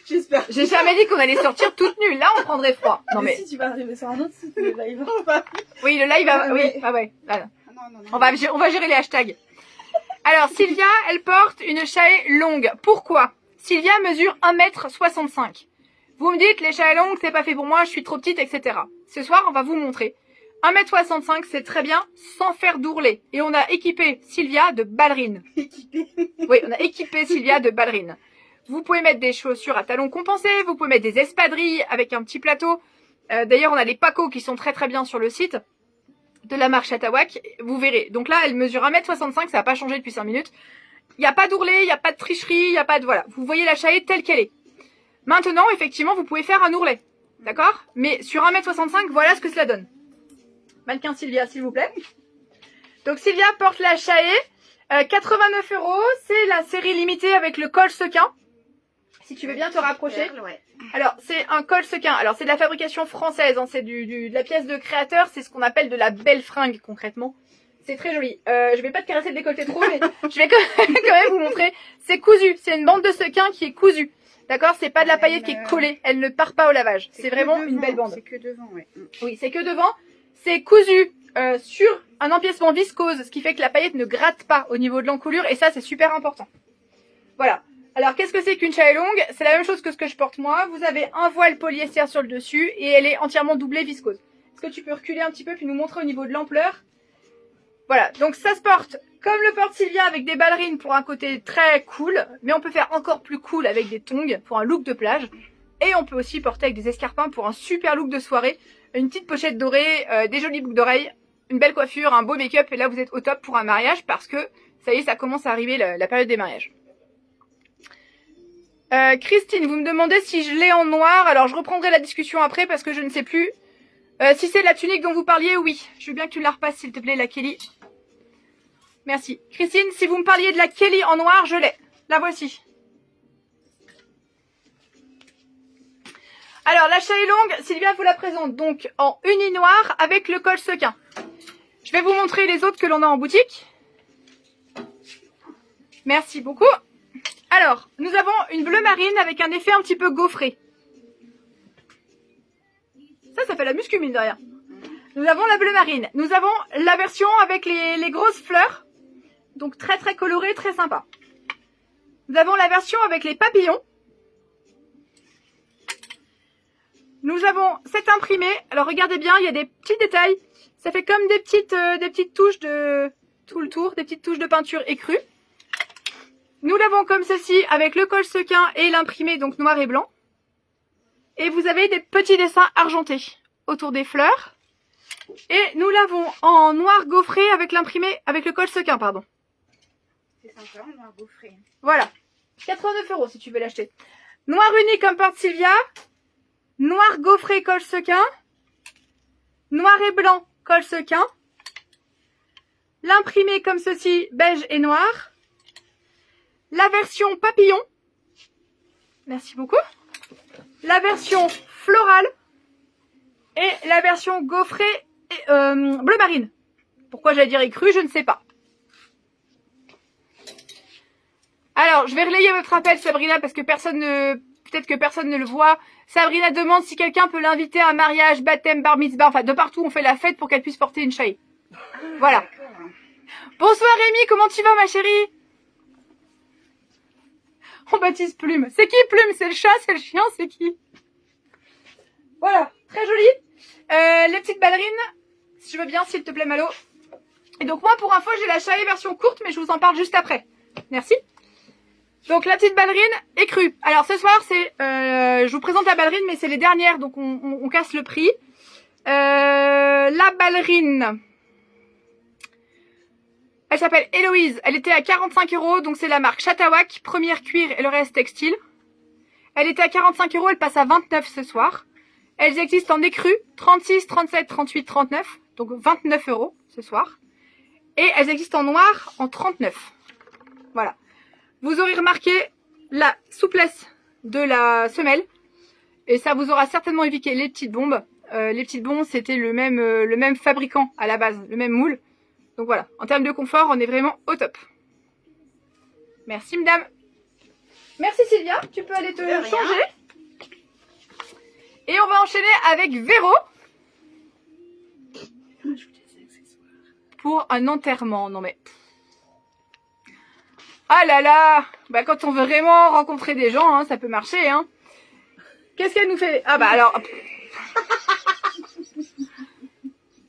J'espère. J'ai jamais dit qu'on allait sortir toute nue. Là, on prendrait froid. Non, mais... Si tu vas arriver sur un autre site, le live. Oui, le live va... Ouais, Oui, ah ouais. Voilà. Non. On va gérer les hashtags. Alors, Sylvia, elle porte une chahaie longue. Pourquoi? Sylvia mesure 1,65 m. Vous me dites, les chahaies longues, c'est pas fait pour moi, je suis trop petite, etc. Ce soir, on va vous montrer. 1,65 m, c'est très bien, sans faire d'ourlet. Et on a équipé Sylvia de ballerines. Oui, on a équipé Sylvia de ballerines. Vous pouvez mettre des chaussures à talons compensés, vous pouvez mettre des espadrilles avec un petit plateau. D'ailleurs, on a les pacos qui sont très très bien sur le site de la marque Chatawak. Vous verrez. Donc là, elle mesure 1,65 m, ça n'a pas changé depuis 5 minutes. Il n'y a pas d'ourlet, il n'y a pas de tricherie, il n'y a pas de... Voilà, vous voyez la chahaie telle qu'elle est. Maintenant, effectivement, vous pouvez faire un ourlet. D'accord? Mais sur 1,65 m, voilà ce que cela donne. Mannequin Sylvia, s'il vous plaît. Donc Sylvia porte la chahaie. 89 €. C'est la série limitée avec le col sequin. Si tu veux bien te rapprocher. Ouais. Alors, c'est un col sequin. Alors, c'est de la fabrication française. Hein. C'est de la pièce de créateur. C'est ce qu'on appelle de la belle fringue, concrètement. C'est très joli. Je vais pas te caresser le décolleté trop, mais je vais quand même vous montrer. C'est cousu. C'est une bande de sequin qui est cousue. D'accord? C'est pas de la paillette qui est collée. Elle ne part pas au lavage. C'est vraiment une belle bande. C'est que devant, ouais. Oui, c'est que devant. C'est cousu sur un empiècement viscose, ce qui fait que la paillette ne gratte pas au niveau de l'encolure. Et ça, c'est super important. Voilà. Alors, qu'est-ce que c'est qu'une chaille longue? C'est la même chose que ce que je porte moi. Vous avez un voile polyester sur le dessus et elle est entièrement doublée viscose. Est-ce que tu peux reculer un petit peu puis nous montrer au niveau de l'ampleur? Voilà, donc ça se porte comme le porte Sylvia avec des ballerines pour un côté très cool, mais on peut faire encore plus cool avec des tongs pour un look de plage. Et on peut aussi porter avec des escarpins pour un super look de soirée. Une petite pochette dorée, des jolies boucles d'oreilles, une belle coiffure, un beau make-up. Et là, vous êtes au top pour un mariage parce que, ça y est, ça commence à arriver la période des mariages. Christine, vous me demandez si je l'ai en noir. Alors, je reprendrai la discussion après parce que je ne sais plus. Si c'est la tunique dont vous parliez, oui. Je veux bien que tu la repasses, s'il te plaît, la Kelly. Merci. Christine, si vous me parliez de la Kelly en noir, je l'ai. La voici. Alors, la chaille longue, Sylvia vous la présente donc en uni noir avec le col sequin. Je vais vous montrer les autres que l'on a en boutique. Merci beaucoup. Alors, nous avons une bleu marine avec un effet un petit peu gaufré. Ça fait la muscu, mine de rien. Nous avons la bleu marine. Nous avons la version avec les grosses fleurs. Donc très très colorée, très sympa. Nous avons la version avec les papillons. Nous avons cette imprimée. Alors regardez bien, il y a des petits détails. Ça fait comme des petites touches de tout le tour, des petites touches de peinture écrue. Nous l'avons comme ceci avec le col sequin et l'imprimé, donc noir et blanc. Et vous avez des petits dessins argentés autour des fleurs. Et nous l'avons en noir gaufré avec l'imprimé, avec le col sequin, pardon. C'est sympa, on noir gaufré. Voilà. 89 € si tu veux l'acheter. Noir uni comme porte Sylvia. Noir gaufré col sequin. Noir et blanc col sequin. L'imprimé comme ceci, beige et noir. La version papillon. Merci beaucoup. La version florale. Et la version gaufrée et bleu marine. Pourquoi j'allais dire écru, je ne sais pas. Alors, je vais relayer votre appel, Sabrina, parce que peut-être que personne ne le voit. Sabrina demande si quelqu'un peut l'inviter à un mariage, baptême, bar mitzvah. Enfin, de partout, on fait la fête pour qu'elle puisse porter une chaille. Voilà. Bonsoir Rémi, comment tu vas, ma chérie? On baptise Plume. C'est qui Plume? C'est le chat, c'est le chien, c'est qui? Voilà, très joli. Les petites ballerines, si je veux bien, s'il te plaît, Malo. Et donc moi, pour info, j'ai la chaille version courte, mais je vous en parle juste après. Merci. Donc la petite ballerine est crue. Alors ce soir, c'est, je vous présente la ballerine, mais c'est les dernières, donc on casse le prix. La ballerine, elle s'appelle Héloïse. Elle était à 45 €, donc c'est la marque Chatawak, première cuir et le reste textile. Elle était à 45 €, elle passe à 29 ce soir. Elles existent en écru, 36, 37, 38, 39, donc 29 € ce soir. Et elles existent en noir en 39. Voilà. Vous aurez remarqué la souplesse de la semelle. Et ça vous aura certainement évité les petites bombes. Les petites bombes, c'était le même fabricant à la base, le même moule. Donc voilà, en termes de confort, on est vraiment au top. Merci, madame. Merci, Sylvia. Tu peux aller te changer. Et on va enchaîner avec Véro. Pour un enterrement. Non mais... Ah là là. Bah quand on veut vraiment rencontrer des gens, hein, ça peut marcher. Hein. Qu'est-ce qu'elle nous fait? Ah bah alors...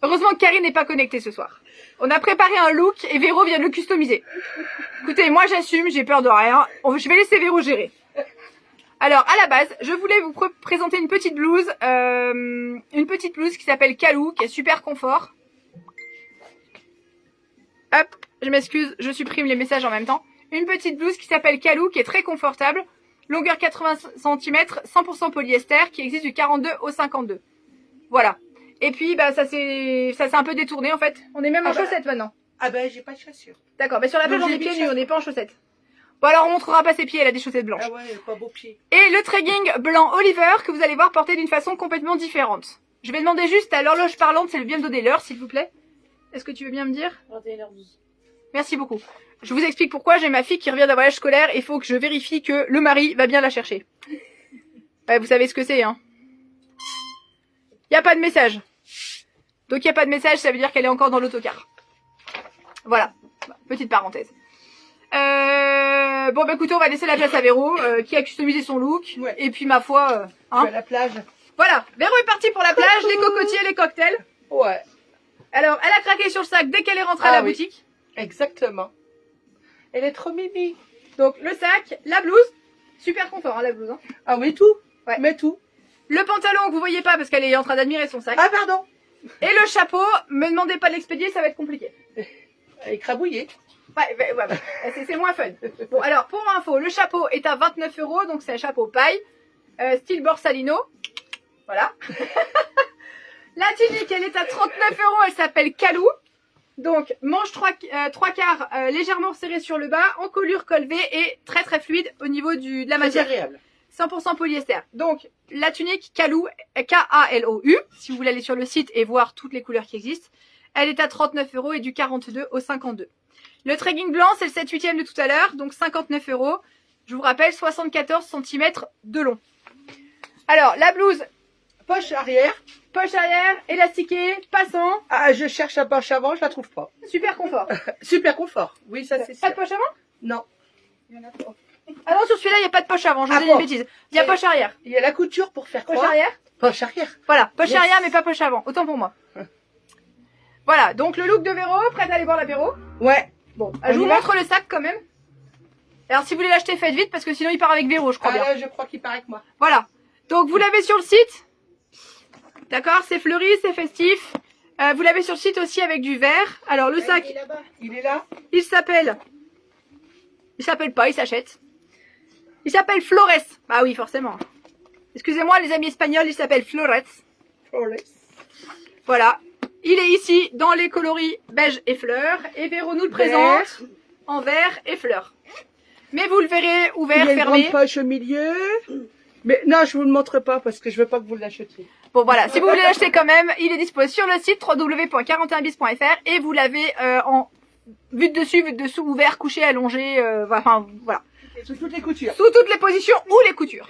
Heureusement que Karine n'est pas connectée ce soir. On a préparé un look et Véro vient de le customiser. Écoutez, moi j'assume, j'ai peur de rien. Je vais laisser Véro gérer. Alors, à la base, je voulais vous présenter une petite blouse qui s'appelle Calou, qui est super confort. Hop, je m'excuse, je supprime les messages en même temps. Une petite blouse qui s'appelle Calou, qui est très confortable. Longueur 80 cm, 100% polyester, qui existe du 42 au 52. Voilà. Et puis, bah, ça s'est un peu détourné, en fait. On est même en chaussettes maintenant. Ah bah, j'ai pas de chaussures. D'accord, mais sur la plage, on est pieds nus, on n'est pas en chaussettes. Bon, alors, on montrera pas ses pieds, elle a des chaussettes blanches. Ah ouais, pas beau pied. Et le trekking blanc Oliver, que vous allez voir porter d'une façon complètement différente. Je vais demander juste à l'horloge parlante si elle vient me donner l'heure, s'il vous plaît. Est-ce que tu veux bien me dire? 21h12. Merci beaucoup. Je vous explique pourquoi. J'ai ma fille qui revient d'un voyage scolaire et il faut que je vérifie que le mari va bien la chercher. Ouais, vous savez ce que c'est, hein. Il n'y a pas de message. Donc il n'y a pas de message, ça veut dire qu'elle est encore dans l'autocar. Voilà. Petite parenthèse. Bon bah écoutez, on va laisser la place à Véro, qui a customisé son look. Ouais. Et puis ma foi, Je vais à la plage. Voilà, Véro est partie pour la plage, les cocotiers, les cocktails. Ouais, Alors, elle a craqué sur le sac dès qu'elle est rentrée à la oui. boutique. exactement. Elle est trop mimi. Donc le sac, la blouse, super confort hein, la blouse. Hein. Ah oui, tout. Ouais. Mais tout. Le pantalon que vous voyez pas parce qu'elle est en train d'admirer son sac. Ah pardon. Et le chapeau, me demandez pas de l'expédier, ça va être compliqué. Elle est crabouillée. Ouais, c'est moins fun. Bon alors pour info, le chapeau est à 29 €, donc c'est un chapeau paille, style Borsalino. Voilà. La tunique, elle est à 39 €, elle s'appelle Calou. Donc manche 3 quarts légèrement serrée sur le bas, en colure colvée et très très fluide au niveau de la Très matière. agréable. 100% polyester. Donc la tunique Calou, K-A-L-O-U, si vous voulez aller sur le site et voir toutes les couleurs qui existent, elle est à 39 € et du 42 au 52. Le trekking blanc, c'est le 7/8 de tout à l'heure, donc 59 €. Je vous rappelle, 74 cm de long. Alors la blouse, Poche arrière. poche arrière, élastiquée, passant, Ah, je cherche la poche avant, je la trouve pas. super confort. Super confort. Oui, ça c'est Pas sûr. de poche avant? Non. Ah non, sur celui-là, il n'y a pas de poche avant, je vous Ah ai dit bon. une bêtise. Il y a C'est- poche arrière. Il y a la couture pour faire Poche croire. arrière. Poche arrière. Voilà, poche Yes. arrière mais pas poche avant, autant pour moi. Voilà, donc le look de Véro, prête à aller boire l'apéro. Ouais. Bon, On je vous y va montre le sac quand même. Alors si vous voulez l'acheter, faites vite parce que sinon il part avec Véro, je crois Ah bien. là, je crois qu'il paraît que moi. Voilà, donc vous l'avez sur le site. D'accord, c'est fleuri, c'est festif. Vous l'avez sur le site aussi avec du vert. Alors le sac, Il est là-bas. Il est là. il s'appelle pas, il s'achète. Il s'appelle Flores. Ah oui, forcément. Excusez-moi les amis espagnols, il s'appelle Flores. Voilà. Il est ici dans les coloris beige et fleurs. Et Véro nous le présente en vert et fleurs. Mais vous le verrez Il ouvert, y a une fermé. grande poche au milieu. Mais non, je vous le montre pas parce que je veux pas que vous l'achetiez. Bon voilà, si vous voulez l'acheter quand même, il est dispo sur le site www.41bis.fr et vous l'avez en vue de dessus, vue de dessous, ouvert, couché, allongé, enfin voilà. Sous toutes les coutures. Sous toutes les positions ou les coutures.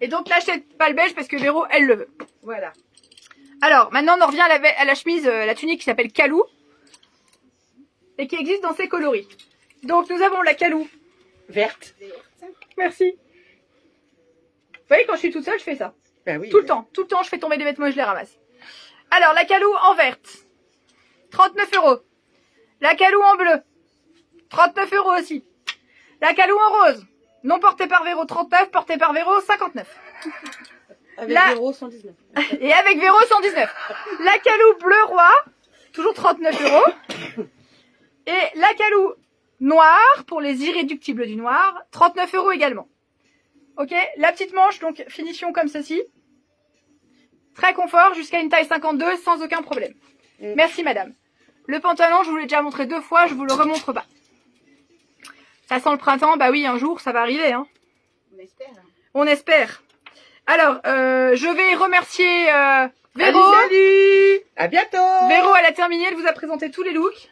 Et donc n'achetez pas le beige parce que Véro, elle le veut. Voilà. Alors, maintenant on en revient à la chemise, la tunique qui s'appelle Calou et qui existe dans ces coloris. Donc nous avons la Calou. Verte. Merci. Vous voyez, quand je suis toute seule, je fais ça. Ben oui. Tout le temps, je fais tomber des vêtements et je les ramasse. Alors, la Calou en verte, 39 €. La Calou en bleu, 39 € aussi. La Calou en rose, non portée par Véro, 39, portée par Véro, 59. Avec La- 0,119. Et avec Véro, 119. La Calou bleu roi, toujours 39 €. Et la Calou noire, pour les irréductibles du noir, 39 € également. Ok, la petite manche, donc finition comme ceci. Très confort, jusqu'à une taille 52, sans aucun problème. Merci madame. Le pantalon, je vous l'ai déjà montré 2 fois, je vous le remontre pas. Ça sent le printemps, bah oui, un jour, ça va arriver. Hein. On espère. On espère. Alors, je vais remercier Véro. Salut. À bientôt. Véro, elle a terminé, elle vous a présenté tous les looks.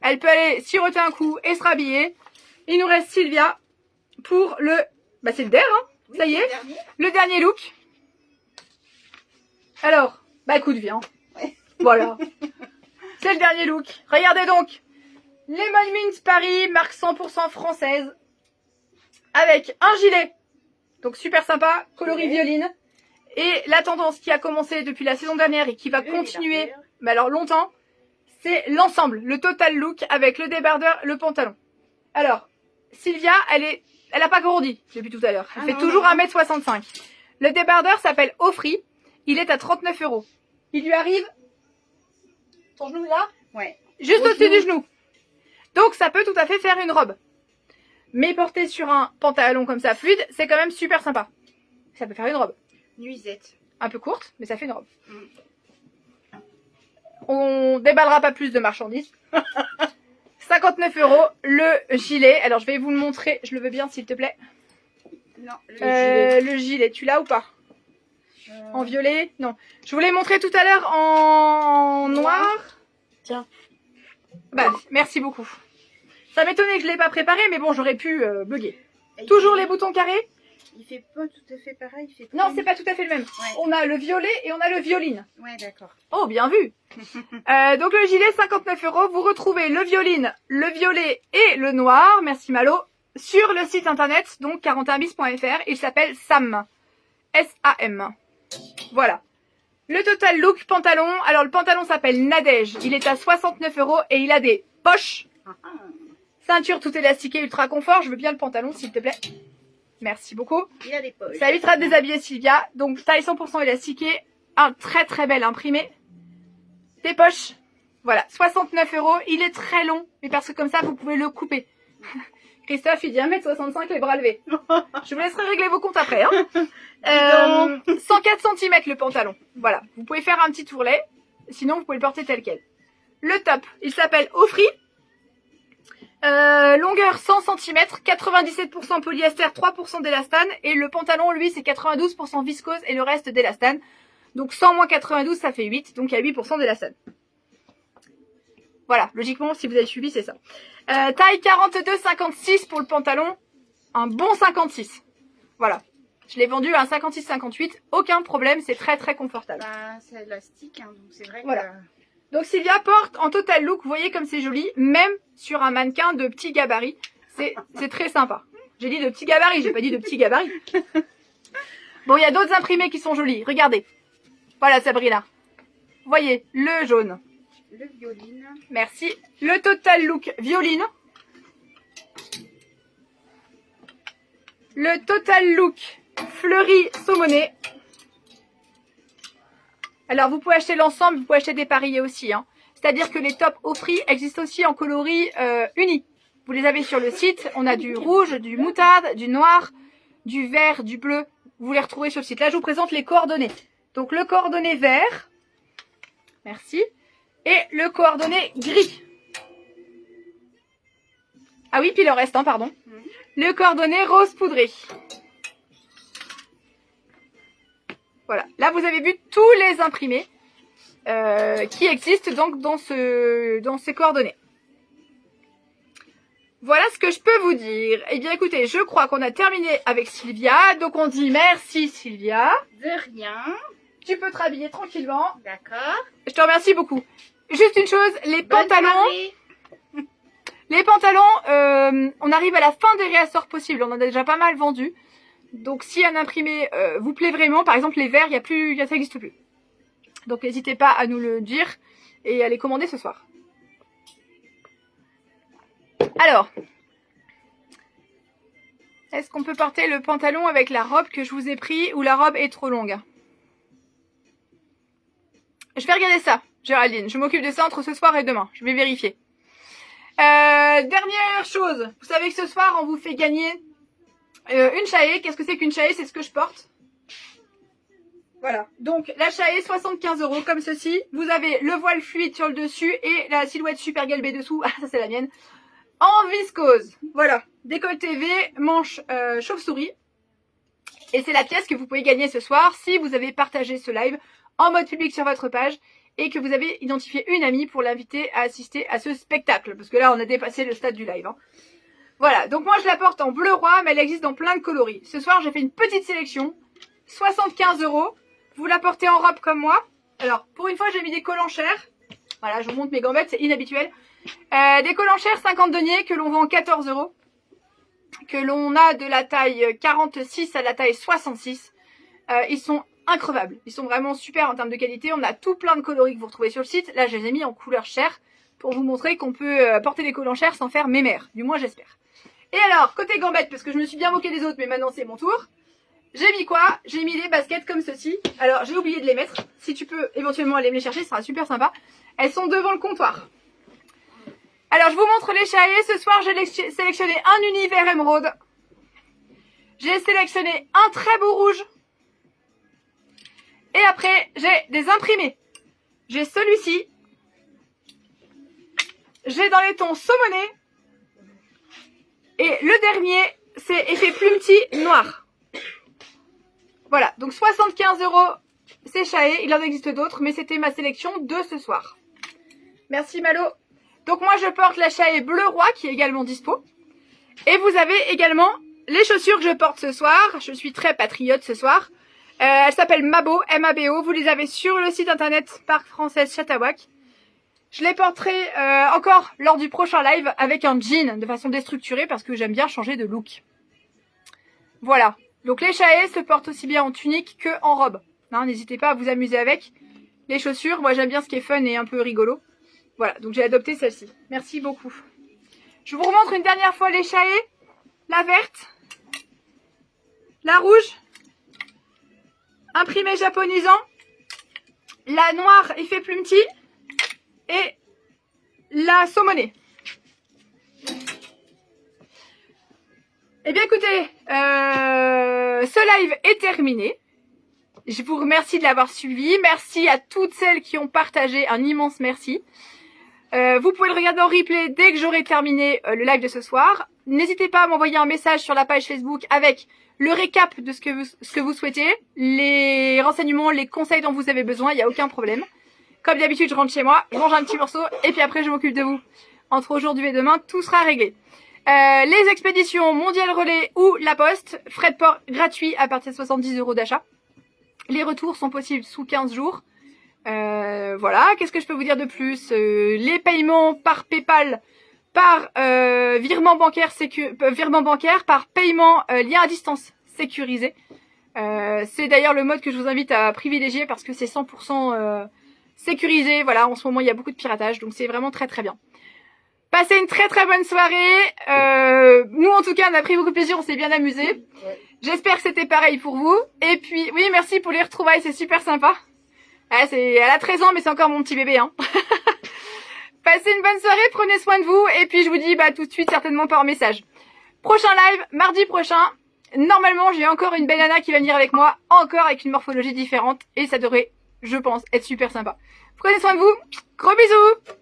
Elle peut aller siroter un coup et se rhabiller. Il nous reste Sylvia pour le... Bah c'est le der, hein. Oui, Ça y c'est est. le dernier. Le dernier look. Alors, bah écoute, viens. Ouais. Voilà. C'est le dernier look. Regardez donc. Lemon Mint Paris, marque 100% française. Avec un gilet. Donc super sympa, coloris Ouais. violine. Et la tendance qui a commencé depuis la saison dernière et qui va continuer, mais alors longtemps, c'est l'ensemble, le total look avec le débardeur, le pantalon. Alors, Sylvia, elle a pas grandi depuis tout à l'heure. Elle Ah fait non, toujours non. 1m65. Le débardeur s'appelle Offrey. Il est à 39 €. Il lui arrive, ton genou là, Ouais. juste Au au-dessus genou. du genou. Donc ça peut tout à fait faire une robe. Mais porté sur un pantalon comme ça fluide, c'est quand même super sympa. Ça peut faire une robe. Nuisette. Un peu courte, mais ça fait une robe. On déballera pas plus de marchandises. 59 € le gilet. Alors je vais vous le montrer, je le veux bien s'il te plaît. Non, le gilet. Le gilet, tu l'as ou pas? En violet? Non. Je vous l'ai montré tout à l'heure en noir. Tiens. Bah, merci beaucoup. Ça m'étonnait que je l'ai pas préparé, mais bon, j'aurais pu bugger. Et Toujours les boutons carrés? Il fait pas tout à fait pareil. Il fait Non, c'est pas tout à fait le même. Ouais. On a le violet et on a le violine. Ouais, d'accord. Oh, bien vu. Donc le gilet, 59 €. Vous retrouvez le violine, le violet et le noir, merci Malo, sur le site internet, donc 41bis.fr. Il s'appelle Sam. S-A-M. Voilà. Le total look pantalon. Alors le pantalon s'appelle Nadège. Il est à 69 € et il a des poches. Ceinture tout élastiquée, ultra confort. Je veux bien le pantalon, s'il te plaît. Merci beaucoup. Il a des poches. Ça évitera de déshabiller Sylvia. Donc taille 100% élastiquée. Un très très bel imprimé. Des poches. Voilà, 69 €. Il est très long, mais parce que comme ça, vous pouvez le couper. Christophe, il dit 1m65, les bras levés. Je vous laisserai régler vos comptes après. Hein. 104 cm le pantalon. Voilà, vous pouvez faire un petit tourlet. Sinon, vous pouvez le porter tel quel. Le top, il s'appelle Ofri. Longueur 100 cm, 97% polyester, 3% d'élastane. Et le pantalon, lui, c'est 92% viscose et le reste d'élastane. Donc 100 moins 92, ça fait 8. Donc il y a 8% d'élastane. Voilà, logiquement, si vous avez suivi, c'est ça. Taille 42-56 pour le pantalon. Un bon 56. Voilà. Je l'ai vendu à un 56-58. Aucun problème, c'est très très confortable. Bah, c'est élastique, hein, donc c'est vrai Voilà. que... Donc Sylvia porte en total look, vous voyez comme c'est joli, même sur un mannequin de petit gabarit. C'est très sympa. J'ai dit de petit gabarit, j'ai pas dit de petit gabarit. Bon, il y a d'autres imprimés qui sont jolis. Regardez. Voilà Sabrina. Vous voyez, le jaune. Le violine. Merci. Le total look violine. Le total look fleuri saumonné. Alors, vous pouvez acheter l'ensemble, vous pouvez acheter des parillés aussi. Hein. C'est-à-dire que les tops Ofri existent aussi en coloris unis. Vous les avez sur le site. On a du rouge, du moutarde, du noir, du vert, du bleu. Vous les retrouvez sur le site. Là, je vous présente les coordonnées. Donc, le coordonné vert. Merci. Et le coordonné gris. Ah oui, puis le reste, hein, pardon. Le coordonné rose poudré. Voilà. Là, vous avez vu tous les imprimés qui existent donc dans ces coordonnées. Voilà ce que je peux vous dire. Eh bien, écoutez, je crois qu'on a terminé avec Sylvia. Donc, on dit merci, Sylvia. De rien. Tu peux te rhabiller tranquillement. D'accord. Je te remercie beaucoup. Juste une chose, les Bonne pantalons... soirée. Les pantalons, on arrive à la fin des réassorts possibles. On en a déjà pas mal vendu. Donc, si un imprimé vous plaît vraiment, par exemple les verts, ça n'existe plus. Donc, n'hésitez pas à nous le dire et à les commander ce soir. Alors, est-ce qu'on peut porter le pantalon avec la robe que je vous ai pris ou la robe est trop longue? Je vais regarder ça, Géraldine. Je m'occupe de ça entre ce soir et demain. Je vais vérifier. Dernière chose. Vous savez que ce soir, on vous fait gagner une chaée. Qu'est-ce que c'est qu'une chaée? C'est ce que je porte. Voilà. Donc, la chaée, 75 € comme ceci. Vous avez le voile fluide sur le dessus et la silhouette super galbée dessous. Ah, ça, c'est la mienne. En viscose. Voilà. Décolleté V, manche chauve-souris. Et c'est la pièce que vous pouvez gagner ce soir si vous avez partagé ce live en mode public sur votre page et que vous avez identifié une amie pour l'inviter à assister à ce spectacle. Parce que là, on a dépassé le stade du live. Hein. Voilà, donc moi je la porte en bleu roi, mais elle existe dans plein de coloris. Ce soir, j'ai fait une petite sélection. 75 €. Vous la portez en robe comme moi. Alors, pour une fois, j'ai mis des collants chers. Voilà, je vous montre mes gambettes, c'est inhabituel. Des collants chers 50 deniers que l'on vend 14 €. Que l'on a de la taille 46 à la taille 66. Ils sont increvables. Ils sont vraiment super en termes de qualité. On a tout plein de coloris que vous retrouvez sur le site. Là, je les ai mis en couleur chair pour vous montrer qu'on peut porter des collants chers sans faire mémère. Du moins, j'espère. Et alors, côté gambettes, parce que je me suis bien moquée des autres, mais maintenant c'est mon tour. J'ai mis quoi? J'ai mis des baskets comme ceci. Alors, j'ai oublié de les mettre. Si tu peux éventuellement aller me les chercher, ce sera super sympa. Elles sont devant le comptoir. Alors, je vous montre les chaillés. Ce soir, j'ai sélectionné un univers émeraude. J'ai sélectionné un très beau rouge. Et après, j'ai des imprimés. J'ai celui-ci. J'ai dans les tons saumonné. Et le dernier, c'est effet plumetis noir. Voilà, donc 75 €, c'est Chaé. Il en existe d'autres, mais c'était ma sélection de ce soir. Merci Malo. Donc moi, je porte la Chaé Bleu Roi, qui est également dispo. Et vous avez également les chaussures que je porte ce soir. Je suis très patriote ce soir. Elles s'appellent Mabo, M-A-B-O. Vous les avez sur le site internet Parc Française Chatawak. Je les porterai encore lors du prochain live avec un jean de façon déstructurée parce que j'aime bien changer de look. Voilà. Donc les Chaé se portent aussi bien en tunique que en robe. Hein, n'hésitez pas à vous amuser avec. Les chaussures, moi j'aime bien ce qui est fun et un peu rigolo. Voilà, donc j'ai adopté celle-ci. Merci beaucoup. Je vous remontre une dernière fois les Chaé. La verte. La rouge. Imprimé japonisant. La noire effet plumetis. Et la saumonée. Eh bien écoutez, ce live est terminé. Je vous remercie de l'avoir suivi. Merci à toutes celles qui ont partagé. Un immense merci. Vous pouvez le regarder en replay dès que j'aurai terminé le live de ce soir. N'hésitez pas à m'envoyer un message sur la page Facebook avec le récap de ce que vous souhaitez, les renseignements, les conseils dont vous avez besoin, il n'y a aucun problème. Comme d'habitude, je rentre chez moi, je mange un petit morceau et puis après je m'occupe de vous. Entre aujourd'hui et demain, tout sera réglé. Les expéditions Mondial Relais ou La Poste, frais de port gratuits à partir de 70 € d'achat. Les retours sont possibles sous 15 jours. Voilà, qu'est-ce que je peux vous dire de plus? Les paiements par PayPal, par virement bancaire, par paiement lien à distance sécurisé. C'est d'ailleurs le mode que je vous invite à privilégier parce que c'est 100% sécurisé. Voilà, en ce moment il y a beaucoup de piratage, donc c'est vraiment très très bien. Passez une très très bonne soirée. Nous en tout cas on a pris beaucoup de plaisir, on s'est bien amusé. Ouais. J'espère que c'était pareil pour vous. Et puis oui, merci pour les retrouvailles, c'est super sympa. Ah, elle a 13 ans mais c'est encore mon petit bébé hein. Passez une bonne soirée, prenez soin de vous et puis je vous dis tout de suite certainement par message. Prochain live, mardi prochain. Normalement j'ai encore une belle nana qui va venir avec moi, encore avec une morphologie différente et ça devrait, je pense, être super sympa. Prenez soin de vous, gros bisous.